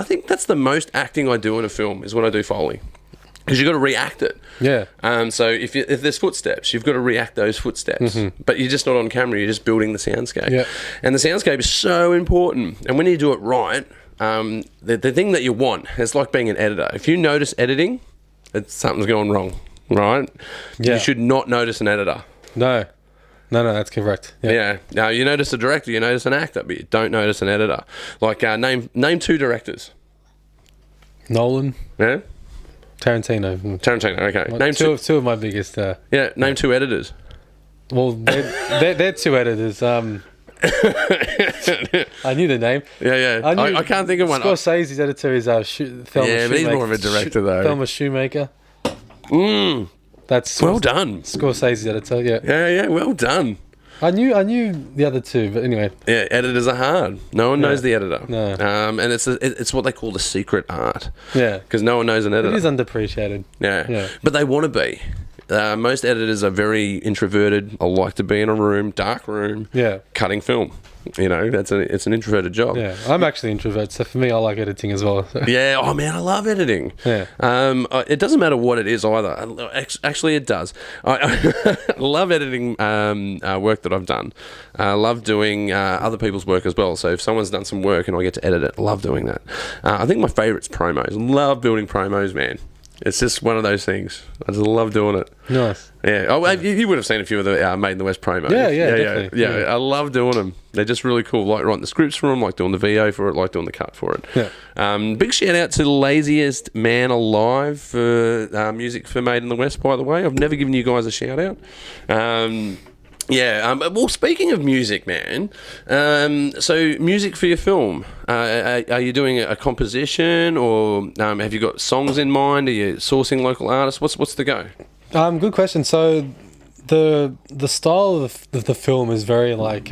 think that's the most acting I do in a film is when I do Foley. Because you've got to react it. Yeah. So if there's footsteps, you've got to react those footsteps. Mm-hmm. But you're just not on camera, you're just building the soundscape. Yeah. And the soundscape is so important. And when you do it right, the thing that you want is like being an editor. If you notice editing, something's going wrong, right? Yeah. You should not notice an editor. No, that's correct. Yeah. Now, you notice a director, you notice an actor, but you don't notice an editor. Like, name 2 directors. Nolan. Yeah? Tarantino, okay. Well, name two of my biggest... name 2 editors. Well, they're 2 editors. I knew the name. Yeah. I can't think of one. Scorsese's editor is Thelma Shoemaker. But he's more of a director, though. Thelma Shoemaker. That's well done. Scorsese's editor, yeah. Yeah, well done. I knew the other two, but anyway. Yeah, editors are hard. No one knows the editor. No. And it's what they call the secret art. Yeah. Because no one knows an editor. It is underappreciated. Yeah. But they want to be. Most editors are very introverted. I like to be in a room, dark room, cutting film. You know, it's an introverted job. Yeah, I'm actually introvert, so for me, I like editing as well. So. Yeah, oh man, I love editing. Yeah. It doesn't matter what it is either. Actually, it does. I love editing work that I've done. I love doing other people's work as well. So if someone's done some work and I get to edit it, I love doing that. I think my favourite's promos. Love building promos, man. It's just one of those things. I just love doing it. Nice. Yeah. Oh, you would have seen a few of the Made in the West promos. Yeah, definitely. Yeah. I love doing them. They're just really cool. Like writing the scripts for them, like doing the VO for it, like doing the cut for it. Yeah. Big shout out to the laziest man alive for music for Made in the West, by the way. I've never given you guys a shout out. Well, speaking of music, man, so music for your film, are you doing a composition or have you got songs in mind? Are you sourcing local artists? What's the go? Good question. So the style of the film is very like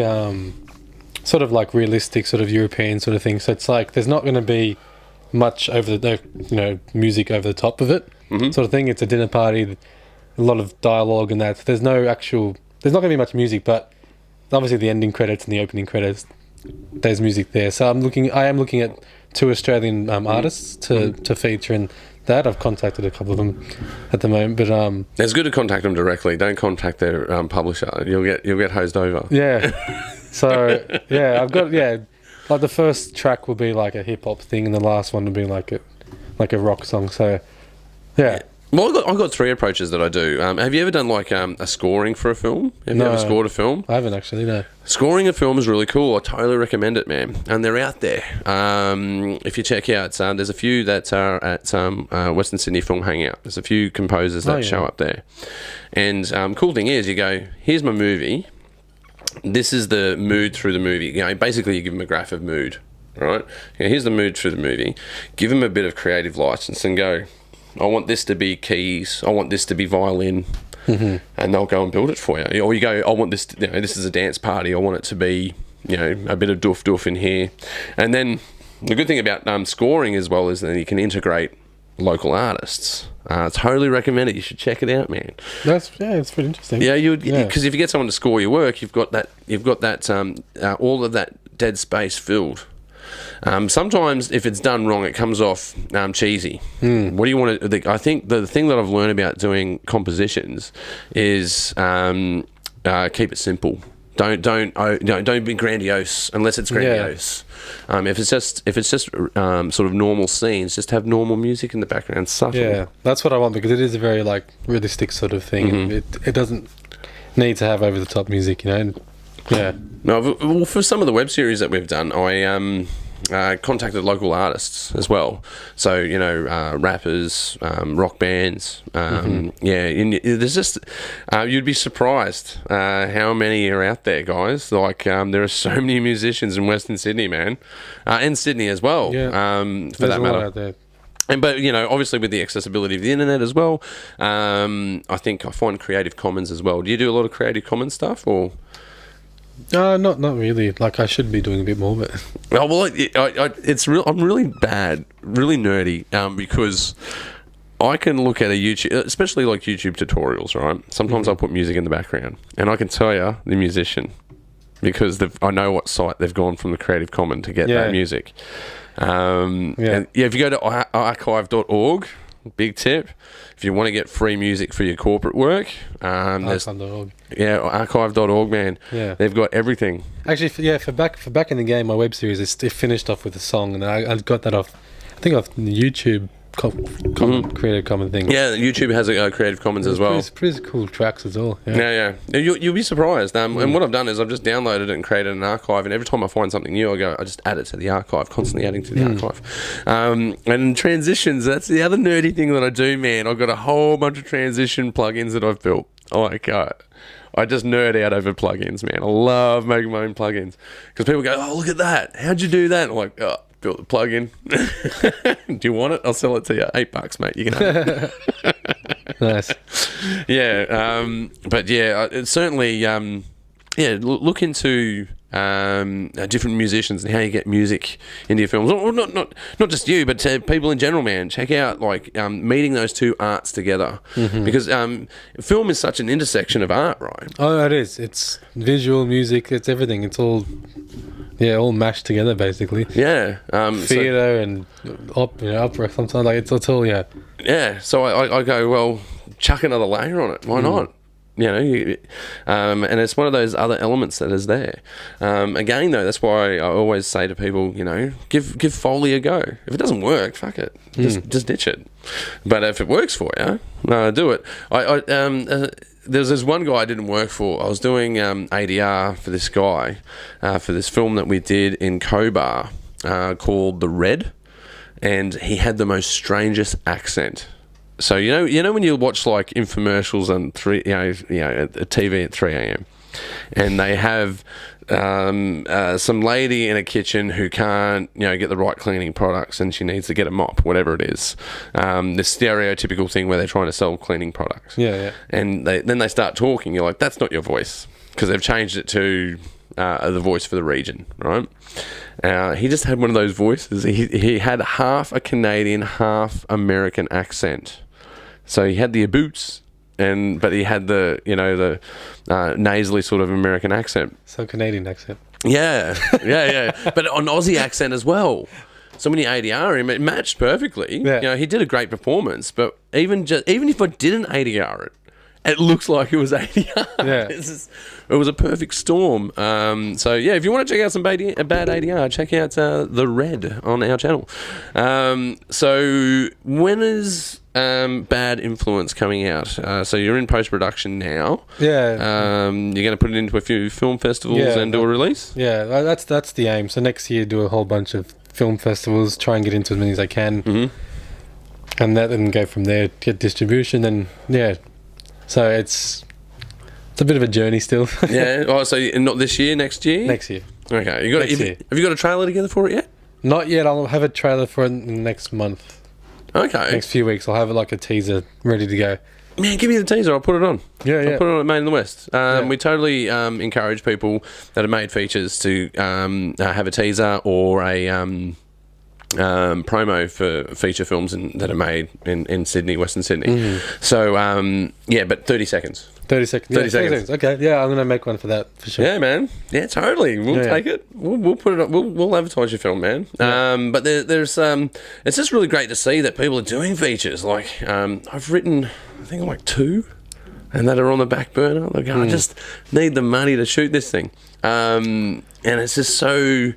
sort of like realistic, sort of European sort of thing. So it's like there's not going to be much music over the top of it, sort of thing. It's a dinner party, a lot of dialogue and that. There's not going to be much music, but obviously the ending credits and the opening credits, there's music there. So I am looking at 2 Australian artists to feature in that. I've contacted a couple of them at the moment, but it's good to contact them directly. Don't contact their publisher. You'll get hosed over. Yeah. So I've got like the first track will be like a hip hop thing, and the last one will be like a rock song. So yeah. Well, I've got 3 approaches that I do. Have you ever done like a scoring for a film? Have you ever scored a film? I haven't actually, no. Scoring a film is really cool. I totally recommend it, man. And they're out there. If you check out, there's a few that are at Western Sydney Film Hangout. There's a few composers that show up there. And cool thing is, you go, here's my movie. This is the mood through the movie. You know, basically, you give them a graph of mood, right? Here's the mood through the movie. Give them a bit of creative license and go, I want this to be keys. I want this to be violin, and they'll go and build it for you. Or you go, I want this. This is a dance party. I want it to be, a bit of doof in here. And then the good thing about scoring as well is that you can integrate local artists. Totally recommend it. You should check it out, man. It's pretty interesting. Yeah, because if you get someone to score your work, you've got that all of that dead space filled. Sometimes if it's done wrong, it comes off cheesy. What do you want to? I think the thing that I've learned about doing compositions is keep it simple. Don't be grandiose unless it's grandiose. If it's just sort of normal scenes, just have normal music in the background, subtle. Yeah, that's what I want because it is a very like realistic sort of thing. And it doesn't need to have over the top music, Yeah. No, well, for some of the web series that we've done, I contacted local artists as well. So, rappers, rock bands. There's just, you'd be surprised how many are out there, guys. Like, there are so many musicians in Western Sydney, man. And Sydney as well, for there's that matter. A lot out there. But obviously with the accessibility of the internet as well, I think I find Creative Commons as well. Do you do a lot of Creative Commons stuff, or...? Not really. Like I should be doing a bit more, but it's real. I'm really bad, really nerdy, because I can look at a YouTube, especially like YouTube tutorials, right? Sometimes I'll put music in the background, and I can tell you the musician because I know what site they've gone from the Creative Commons to get that music. And if you go to archive.org. Big tip, if you want to get free music for your corporate work, archive.org. Yeah, archive.org, man. Yeah, they've got everything. Actually, for back in the game, my web series it finished off with a song, and I got that off the YouTube Creative Commons thing. Yeah, YouTube has a Creative Commons as well. It's pretty cool tracks as well. Yeah. You'll be surprised. And what I've done is I've just downloaded it and created an archive, and every time I find something new, I just add it to the archive, constantly adding to the archive. And transitions, that's the other nerdy thing that I do, man. I've got a whole bunch of transition plugins that I've built. I just nerd out over plugins, man. I love making my own plugins because people go, "Oh, look at that! How'd you do that?" I'm like, "Oh, built the plugin. Do you want it? I'll sell it to you. $8, mate. You can have it." Nice. Yeah, but yeah, it's certainly look into different musicians and how you get music into your films. Or not just you, but people in general, man. Check out meeting those two arts together, because film is such an intersection of art, right? Oh, it is. It's visual, music. It's everything. It's all mashed together, basically. Yeah, theatre and opera. Sometimes it's all Yeah, so I go, well, chuck another layer on it. Why not? And it's one of those other elements that is there. Again, though, that's why I always say to people, give Foley a go. If it doesn't work, fuck it, just ditch it. But if it works for you, do it. There's this one guy I didn't work for. I was doing ADR for this guy for this film that we did in Cobar called The Red, and he had the most strangest accent. So you know when you watch like infomercials on TV at 3 a.m. and they have some lady in a kitchen who can't get the right cleaning products and she needs to get a mop, whatever it is. This stereotypical thing where they're trying to sell cleaning products. Yeah. And then they start talking. You're like, that's not your voice, because they've changed it to the voice for the region, right? He just had one of those voices. He had half a Canadian, half American accent. So he had the boots, but he had the nasally sort of American accent. So Canadian accent. Yeah. But an Aussie accent as well. So when you ADR him, it matched perfectly. Yeah. He did a great performance. But even if I didn't ADR it looks like it was ADR. Yeah. It was a perfect storm. So yeah, if you want to check out some bad ADR, check out The Red on our channel. So when is Bad Influence coming out? So you're in post-production now. Yeah. You're going to put it into a few film festivals and do a release? Yeah, that's the aim. So next year, do a whole bunch of film festivals, try and get into as many as I can, and then go from there, get distribution, and so it's a bit of a journey still. Yeah. Oh, so not this year, next year? Next year. Okay. Have you got a trailer together for it yet? Not yet. I'll have a trailer for it next month. Okay. Next few weeks, I'll have a teaser ready to go. Man, give me the teaser. I'll put it on. I'll put it on at Made in the West. We totally encourage people that have made features to have a teaser or a promo for feature films that are made in Sydney, Western Sydney. So, but 30 seconds. 30 seconds. 30 seconds. Okay, yeah, I'm going to make one for that, for sure. Yeah, man. Yeah, totally. We'll take it. We'll put it up. We'll advertise your film, man. Yeah. But there's it's just really great to see that people are doing features. Like, I've written, I think, like 2, and that are on the back burner. Like, I just need the money to shoot this thing. And it's just so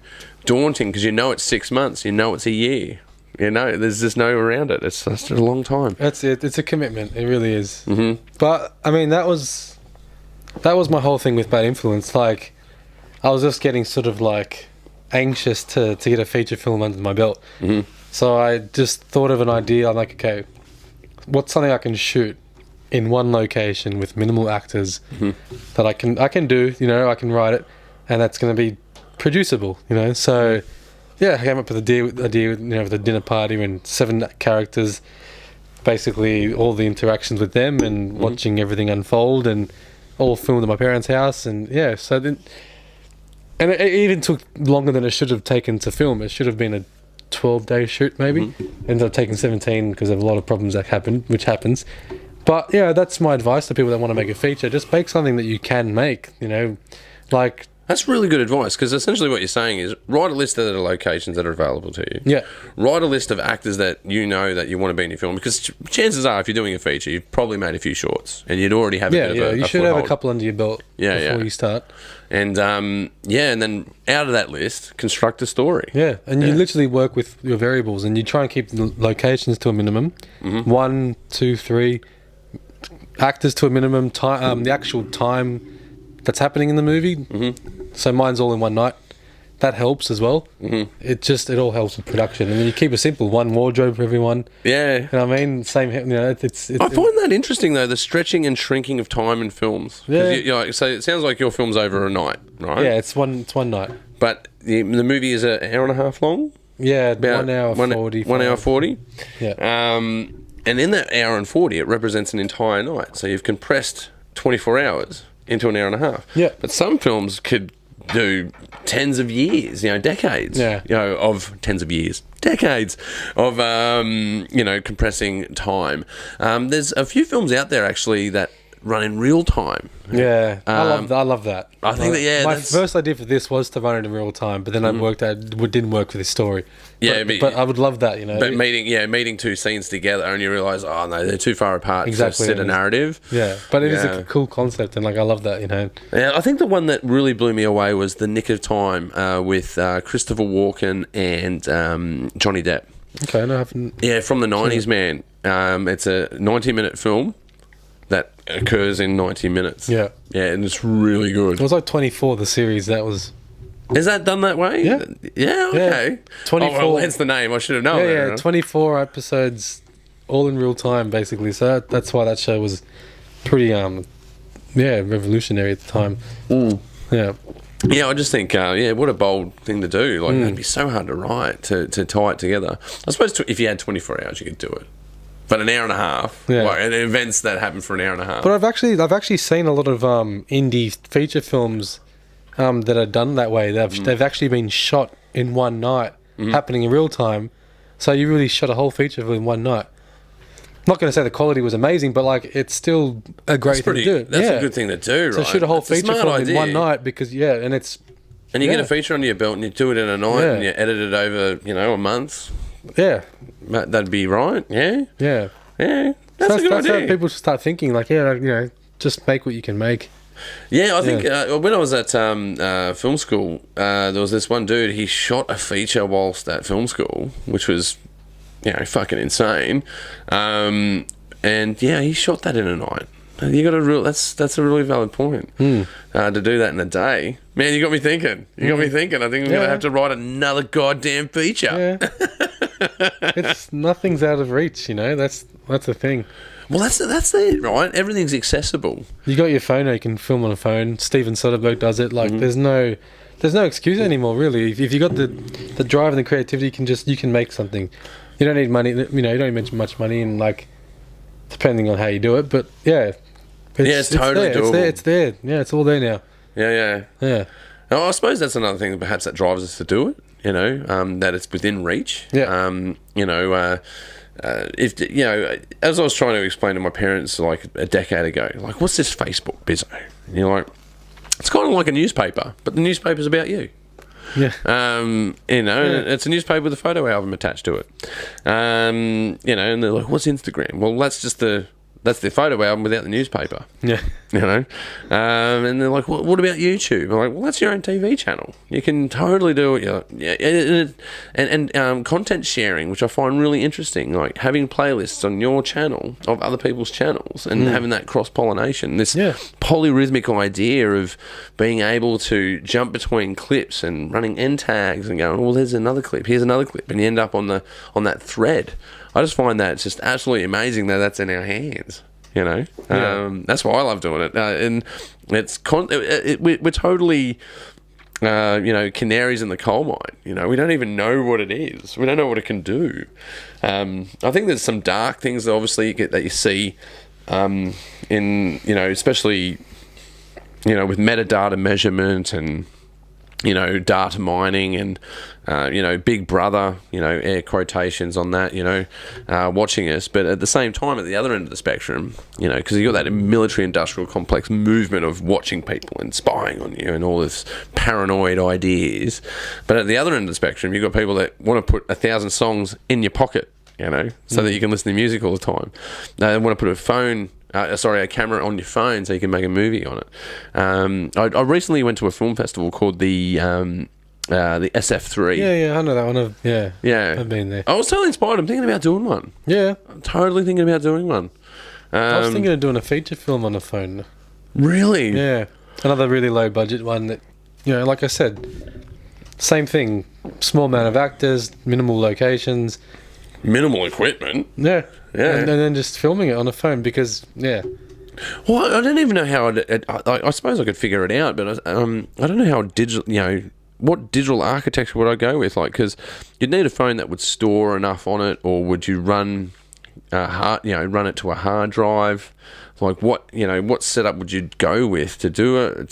daunting because it's 6 months, it's a year. There's just no around it. It's just a long time. That's it. It's a commitment. It really is. Mm-hmm. But I mean, that was my whole thing with Bad Influence. Like, I was just getting sort of like anxious to get a feature film under my belt. Mm-hmm. So I just thought of an idea. I'm like, okay, what's something I can shoot in one location with minimal actors that I can do. I can write it, and that's going to be producible. So. Yeah, I came up with the idea with the dinner party and 7 characters, basically all the interactions with them and watching everything unfold, and all filmed at my parents' house, and so then, and it even took longer than it should have taken to film. It should have been a 12-day shoot maybe. Ended up taking 17 because of a lot of problems that happened, which happens. But that's my advice to people that want to make a feature. Just make something that you can make. Like. That's really good advice, because essentially what you're saying is write a list of the locations that are available to you. Yeah. Write a list of actors that that you want to be in your film, because chances are if you're doing a feature, you've probably made a few shorts and you'd already have you should have a couple under your belt before you start. And and then out of that list, construct a story. Yeah, and you literally work with your variables, and you try and keep the locations to a minimum. 1, 2, 3 actors to a minimum. Time, the actual time that's happening in the movie. So mine's all in one night. that helps as well. It all helps with production. And then you keep it simple, one wardrobe for everyone. Yeah. You know what I mean? Same, you know, I find that interesting though, the stretching and shrinking of time in films. Yeah. So it sounds like your film's over a night, right? Yeah, it's one night. But the movie is an hour and a half long? Yeah, About 1 hour 40. 1 hour 40? Yeah. And in that hour and 40, it represents an entire night. So you've compressed 24 hours into an hour and a half. Yeah. But some films could do tens of years, decades. Yeah. Of tens of years. Decades of, compressing time. There's a few films out there, actually, that run in real time. Yeah, I love that. I think my first idea for this was to run it in real time, but then I worked out it didn't work for this story. Yeah, but I would love that, But meeting two scenes together, and you realise, oh no, they're too far apart to set a narrative. Yeah, but it is a cool concept, and I love that, Yeah, I think the one that really blew me away was The Nick of Time with Christopher Walken and Johnny Depp. Okay, no, I haven't. Yeah, from the 90s, man. It's a 90-minute film that occurs in 90 minutes. Yeah. Yeah, and it's really good. It was like 24, the series. That was... Is that done that way? Yeah. Yeah, okay. Yeah. 24. Oh, well, hence the name. I should have known that. Yeah, 24 episodes, all in real time, basically. So that's why that show was pretty, revolutionary at the time. Yeah. Yeah, I just think, what a bold thing to do. Like, it'd be so hard to write, to tie it together. I suppose if you had 24 hours, you could do it. But an hour and a half, and events that happen for an hour and a half. But I've actually seen a lot of indie feature films that are done that way. They've actually been shot in one night, happening in real time. So you really shot a whole feature film in one night. I'm not going to say the quality was amazing, but it's still a great thing to do. That's a good thing to do, right? So shoot a whole feature film in one night because and it's you get a feature under your belt and you do it in a night and you edit it over a month. Yeah. That'd be right, yeah? Yeah. Yeah, that's a good idea. That's how people should start thinking, just make what you can make. Yeah, I think when I was at film school, there was this one dude, he shot a feature whilst at film school, which was, fucking insane. And, he shot that in a night. You got that's a really valid point. To do that in a day. Man, you got me thinking. I think I'm going to have to write another goddamn feature. Yeah. Nothing's out of reach, That's the thing. Well, that's it, right? Everything's accessible. You got your phone, you can film on a phone. Steven Soderbergh does it. There's no excuse anymore, really. If you got the drive and the creativity, you can make something. You don't need money. You don't need much money, and depending on how you do it. But it's totally doable. It's there. Yeah, it's all there now. Yeah. Now, I suppose that's another thing perhaps that drives us to do it. That it's within reach. Yeah. As I was trying to explain to my parents a decade ago, what's this Facebook bizzo? And you're like, it's kind of like a newspaper, but the newspaper's about you. Yeah. It's a newspaper with a photo album attached to it. And they're like, what's Instagram? Well, that's the photo album without the newspaper. Yeah. And they're like, what about YouTube? I'm like, well, that's your own TV channel. You can totally do it. And content sharing, which I find really interesting, like having playlists on your channel of other people's channels and having that cross-pollination. This polyrhythmic idea of being able to jump between clips and running end tags and going, well, there's another clip, here's another clip, and you end up on that thread. I just find that it's just absolutely amazing that that's in our hands. That's why I love doing it, and it's we're totally, canaries in the coal mine. We don't even know what it is. We don't know what it can do. I think there's some dark things that obviously that you see, especially, with metadata measurement and. Data mining and, Big Brother, air quotations on that, watching us. But at the same time, at the other end of the spectrum, because you've got that military-industrial complex movement of watching people and spying on you and all this paranoid ideas. But at the other end of the spectrum, you've got people that want to put 1,000 songs in your pocket, so that you can listen to music all the time. They want to put a camera on your phone so you can make a movie on it. I recently went to a film festival called the SF3. Yeah, I know that one. I've been there. I was totally inspired. I'm thinking about doing one. Yeah. I'm totally thinking about doing one. I was thinking of doing a feature film on a phone. Really? Yeah. Another really low budget one that, like I said, same thing. Small amount of actors, minimal locations, minimal equipment. Yeah. Yeah. And then just filming it on a phone because, yeah. Well, I don't even know how I suppose I could figure it out, but I don't know how digital, what digital architecture would I go with? Like, because you'd need a phone that would store enough on it, or would you run run it to a hard drive? Like, what setup would you go with to do a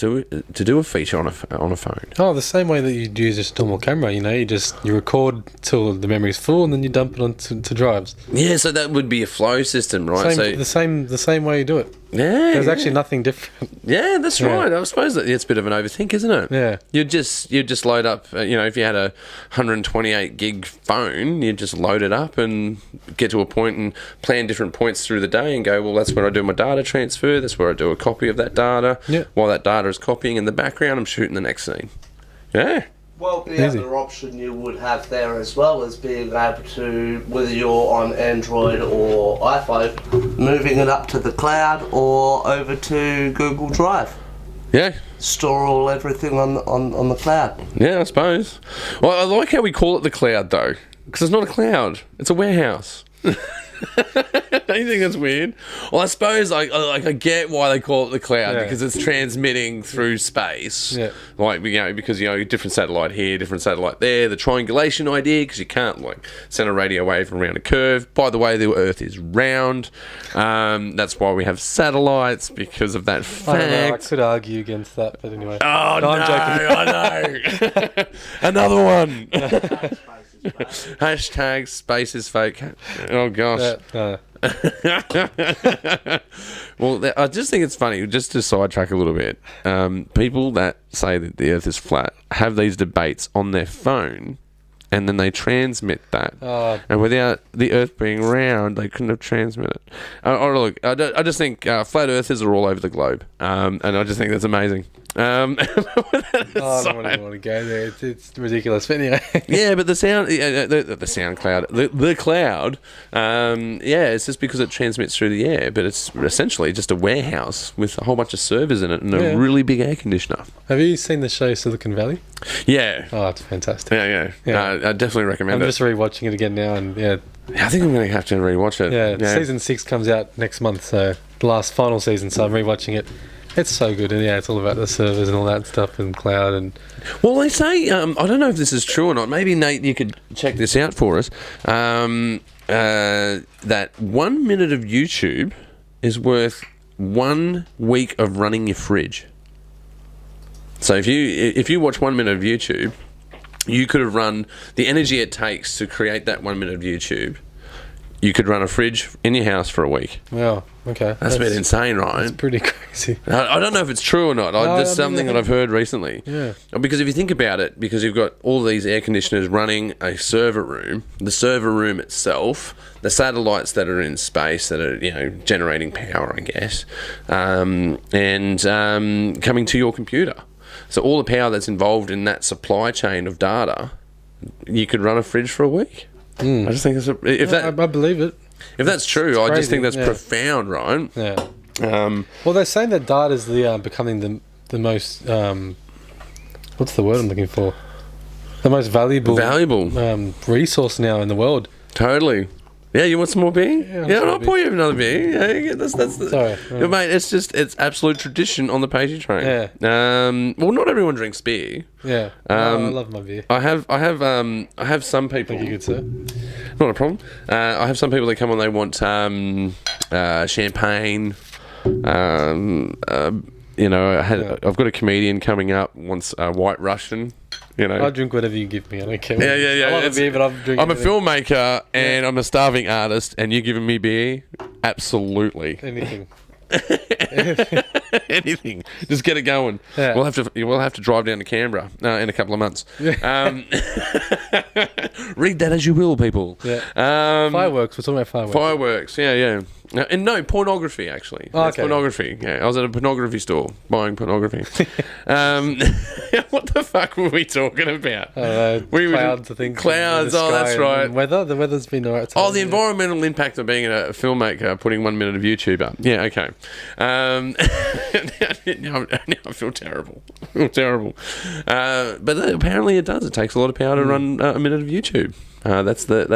feature on a phone? Oh, the same way that you'd use a normal camera. You record till the memory's full, and then you dump it onto drives. Yeah, so that would be a flow system, right? The same way you do it. Yeah, there's actually nothing different. Yeah, that's right. I suppose that it's a bit of an overthink, isn't it? Yeah. You'd just load up. If you had a 128 gig phone, you'd just load it up and get to a point and plan different points through the day and go, well, that's where I do my data transfer. That's where I do a copy of that data. Yeah. While that data is copying in the background, I'm shooting the next scene. Yeah. Well, the other option you would have there as well is being able to, whether you're on Android or iPhone, moving it up to the cloud or over to Google Drive. Yeah. Store everything on the cloud. Yeah, I suppose. Well, I like how we call it the cloud, though, because it's not a cloud. It's a warehouse. Don't you think that's weird? Well, I suppose I get why they call it the cloud, because it's transmitting through space. Yeah. Like, because different satellite here, different satellite there. The triangulation idea, because you can't send a radio wave around a curve. By the way, the Earth is round. That's why we have satellites, because of that fact. I don't know, I could argue against that, but anyway. Oh no, I'm joking. I know. Another one. Hashtag space is fake. Oh gosh. Well, I just think it's funny, just to sidetrack a little bit. People that say that the Earth is flat have these debates on their phone, and then they transmit that. And without the Earth being round, they couldn't have transmitted it. Look, I just think flat Earthers are all over the globe, and I just think that's amazing. I don't even want to go there. It's ridiculous. But anyway. Yeah, but the sound, the sound cloud, the cloud, it's just because it transmits through the air, but it's essentially just a warehouse with a whole bunch of servers in it and a really big air conditioner. Have you seen the show Silicon Valley? Yeah. Oh, it's fantastic. Yeah. I definitely recommend it. I'm just rewatching it again now, and I think I'm going to have to rewatch it. Yeah, season 6 comes out next month, so the last final season, so I'm rewatching it. It's so good, and it's all about the servers and all that stuff and cloud and. Well, they say I don't know if this is true or not. Maybe Nate, you could check this out for us. That 1 minute of YouTube is worth 1 week of running your fridge. So if you watch 1 minute of YouTube, you could have run the energy it takes to create that 1 minute of YouTube. You could run a fridge in your house for a week. Wow, okay. That's a bit insane, right? That's pretty crazy. I don't know if it's true or not. That's something that I've heard recently. Yeah. Because if you think about it, because you've got all these air conditioners running a server room, the server room itself, the satellites that are in space that are, generating power, I guess, and coming to your computer. So all the power that's involved in that supply chain of data, you could run a fridge for a week. I just think I believe it. If that's true, I just think that's profound, right? Yeah. Well, they're saying that data is becoming the most what's the word I'm looking for? The most valuable resource now in the world. Totally. Yeah, you want some more beer? Yeah, I'll pour you another beer. Yeah, that's Sorry. Mate, it's absolute tradition on the Pagey train. Yeah. Well, not everyone drinks beer. Yeah. I love my beer. I have some people. Thank you, good sir. Not a problem. I have some people that come on. They want champagne. I've got a comedian coming up wants White Russian. I'll drink whatever you give me. I don't care. Yeah. I love a beer, but I'm a filmmaker and I'm a starving artist, and you're giving me beer? Absolutely. Anything. Anything. Just get it going. Yeah. We'll have to drive down to Canberra in a couple of months. Read that as you will, people. Yeah. Fireworks. We're talking about fireworks. Fireworks. Yeah. And no, pornography, actually. Okay. Pornography. Yeah, I was at a pornography store buying pornography. What the fuck were we talking about? Clouds, I think. Clouds, that's right. Weather. The weather's been alright. The environmental impact of being a filmmaker, putting 1 minute of YouTube up. Yeah, okay. now I feel terrible. But apparently it does. It takes a lot of power to run a minute of YouTube. That's the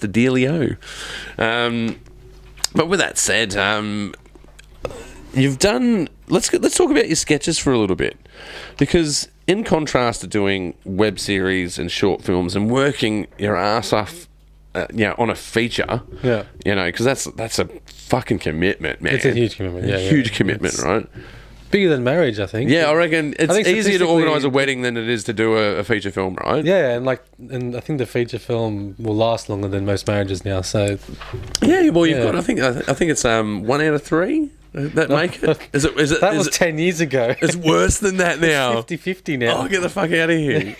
dealio. But with that said, you've done. Let's talk about your sketches for a little bit, because in contrast to doing web series and short films and working your ass off, on a feature, because that's a fucking commitment, man. It's a huge commitment. Huge commitment, right? Bigger than marriage, I think. Yeah, I reckon it's easier to organise a wedding than it is to do a feature film, right? Yeah, and I think the feature film will last longer than most marriages now. So yeah, well, you've got. I think it's 1 out of 3 that make it. Is it? That was 10 years ago. It's worse than that now. It's 50-50 now. Oh, get the fuck out of here.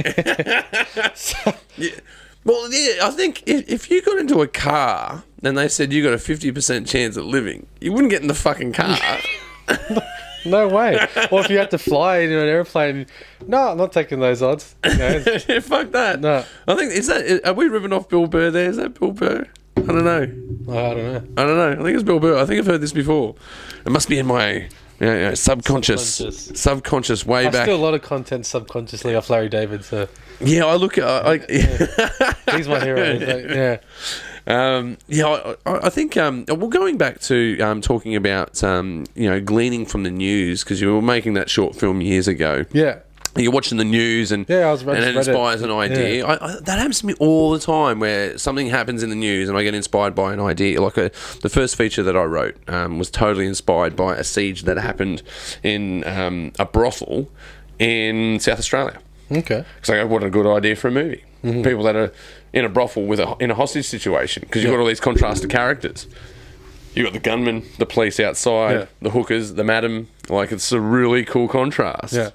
Yeah. Well, yeah, I think if you got into a car and they said you got a 50% chance of living, you wouldn't get in the fucking car. No way. Or if you had to fly in an airplane, no, I'm not taking those odds. Yeah, fuck that. No. I think, are we ripping off Bill Burr there? Is that Bill Burr? I don't know. I don't know. I think it's Bill Burr. I think I've heard this before. It must be in my subconscious way back. I still a lot of content subconsciously off Larry David, so... Yeah, I look at... He's my hero. I think going back to talking about gleaning from the news, because you were making that short film years ago. Yeah. You're watching the news and it inspires an idea. Yeah. That happens to me all the time, where something happens in the news and I get inspired by an idea. Like the first feature that I wrote was totally inspired by a siege that happened in a brothel in South Australia. Okay. So what a good idea for a movie. Mm-hmm. People that are in a brothel in a hostage situation, because you've got all these contrasted characters. You got the gunman, the police outside, the hookers, the madam. Like, it's a really cool contrast. Yeah.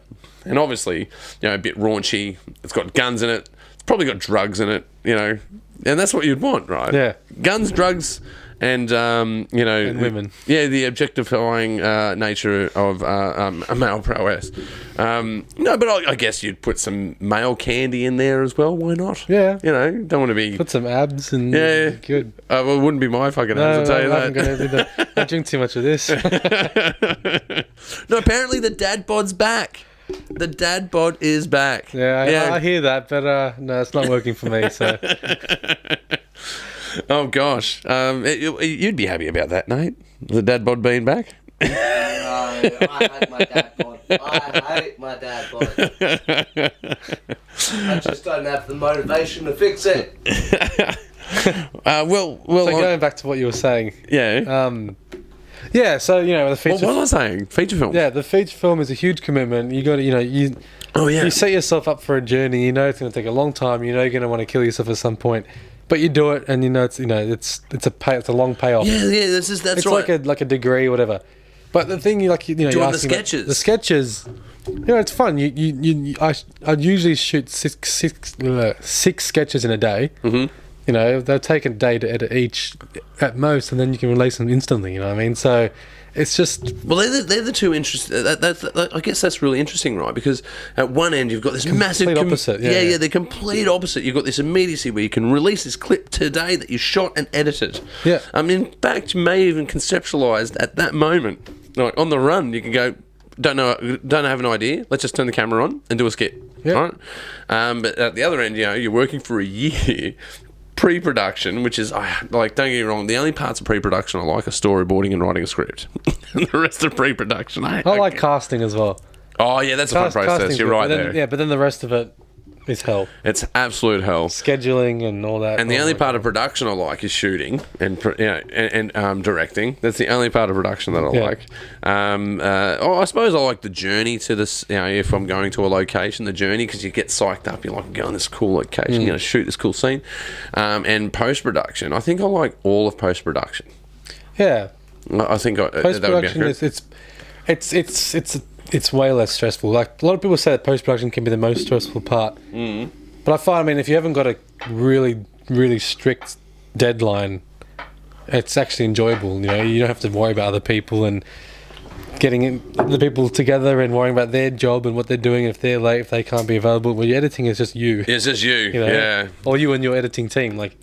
And obviously, a bit raunchy. It's got guns in it. It's probably got drugs in it. And that's what you'd want, right? Yeah. Guns, drugs, and and women. Yeah, the objectifying nature of a male prowess. No, but I guess you'd put some male candy in there as well. Why not? Yeah. Don't want to be... Put some abs and... Yeah. Good. Well, it wouldn't be my fucking abs, I'll tell you that. I drink too much of this. No, apparently the dad bod's back. The dad bod is back. Yeah, I hear that, but no, it's not working for me, so... Oh, gosh. You'd be happy about that, Nate? The dad bod being back? No, I hate my dad bod. I hate my dad bod. I just don't have the motivation to fix it. So going back to what you were saying. Yeah. Yeah, so, the feature... What was I saying? Feature film? Yeah, the feature film is a huge commitment. You got to, you set yourself up for a journey. It's going to take a long time. You're going to want to kill yourself at some point. But you do it, and it's a long payoff. Yeah, that's right. It's like a degree or whatever. But the thing, doing the sketches. The sketches, it's fun. I usually shoot six sketches in a day. Mm-hmm. They'll take a day to edit each at most, and then you can release them instantly. You know what I mean? So it's just... Well, they're the two interesting... I guess that's really interesting, right? Because at one end, you've got this massive... Complete opposite, yeah, the complete opposite. You've got this immediacy where you can release this clip today that you shot and edited. Yeah. In fact, you may even conceptualised at that moment, like on the run, you can go, don't have an idea, let's just turn the camera on and do a skit, right? But at the other end, you're working for a year... Pre-production, which is, don't get me wrong, the only parts of pre-production I like are storyboarding and writing a script. And the rest of pre-production, I like casting as well. Oh, yeah, that's a fun process. You're right there. Yeah, but then the rest of it is hell. It's absolute hell. Scheduling and all that. And the only part of production I like is shooting and directing. That's the only part of production that I like. I suppose I like the journey to this. If I'm going to a location, the journey, because you get psyched up. You're like, going to this cool location. You're going to shoot this cool scene. And post production, I think I like all of post production. Yeah, I think post production it's way less stressful. Like, a lot of people say that post-production can be the most stressful part. Mm. But I find, if you haven't got a really, really strict deadline, it's actually enjoyable. You don't have to worry about other people and getting the people together and worrying about their job and what they're doing. If they're late, if they can't be available. Well, your editing is just you. It's just you, yeah. Or you and your editing team. Like,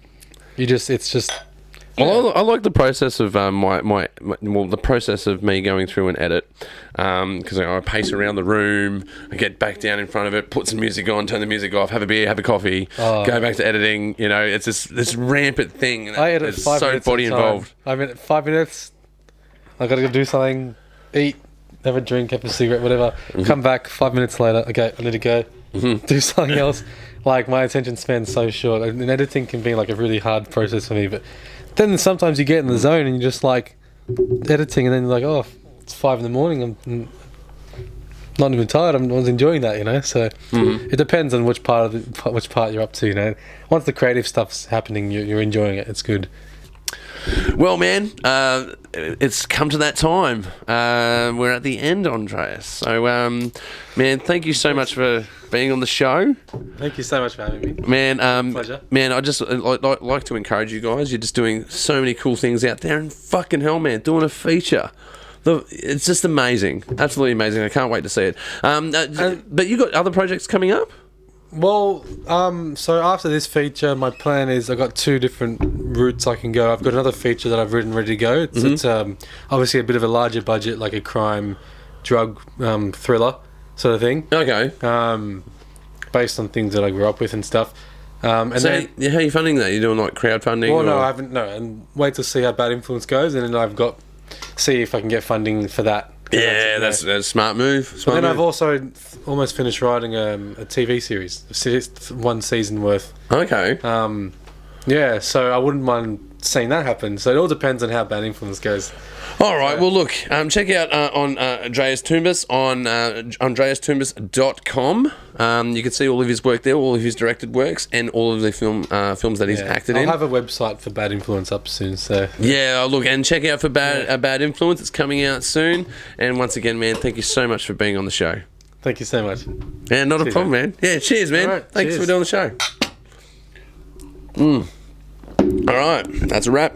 it's just Well, I like the process of the process of me going through and edit, because I pace around the room, I get back down in front of it, put some music on, turn the music off, have a beer, have a coffee, go back to editing. You know, it's this rampant thing. I edit it's 5 so minutes body at a time. involved. I mean, 5 minutes. I gotta go do something, eat, have a drink, have a cigarette, whatever. Come back 5 minutes later. Okay, I need to go do something else. Like, my attention span's so short, and editing can be like a really hard process for me. But then sometimes you get in the zone and you're just like editing, and then you're like, oh, it's 5 in the morning. I'm not even tired. I was enjoying that, you know. So it depends on which part you're up to, you know. Once the creative stuff's happening, you're enjoying it. It's good. Well, man, it's come to that time. We're at the end, Andreas. So, man, thank you so much for being on the show. Thank you so much for having me. Man, Pleasure. Man, I just like to encourage you guys. You're just doing so many cool things out there, and fucking hell, man, doing a feature. It's just amazing. Absolutely amazing. I can't wait to see it. But you got other projects coming up? Well, so after this feature, my plan is I've got 2 different routes I can go. I've got another feature that I've written ready to go. It's obviously a bit of a larger budget, like a crime, drug thriller sort of thing. Okay. Based on things that I grew up with and stuff. And so, then, how are you funding that? You're doing like crowdfunding? well, no, I haven't. No, and wait to see how Bad Influence goes, and then see if I can get funding for that. Yeah, that's a smart move. And then I've also almost finished writing a TV series, 1 season worth. Okay. Yeah, so I wouldn't mind seeing that happen. So it all depends on how Bad Influence goes. All right. Well, look, check out on Andreas Toumbas on andreastoumbas.com. You can see all of his work there, all of his directed works, and all of the films that he's acted in. I'll have a website for Bad Influence up soon. So yeah, look, and check out for Bad Influence. It's coming out soon. And once again, man, thank you so much for being on the show. Thank you so much. Yeah, not a problem, man. Yeah, cheers, man. All right, Thanks cheers. for doing the show. All right, that's a wrap.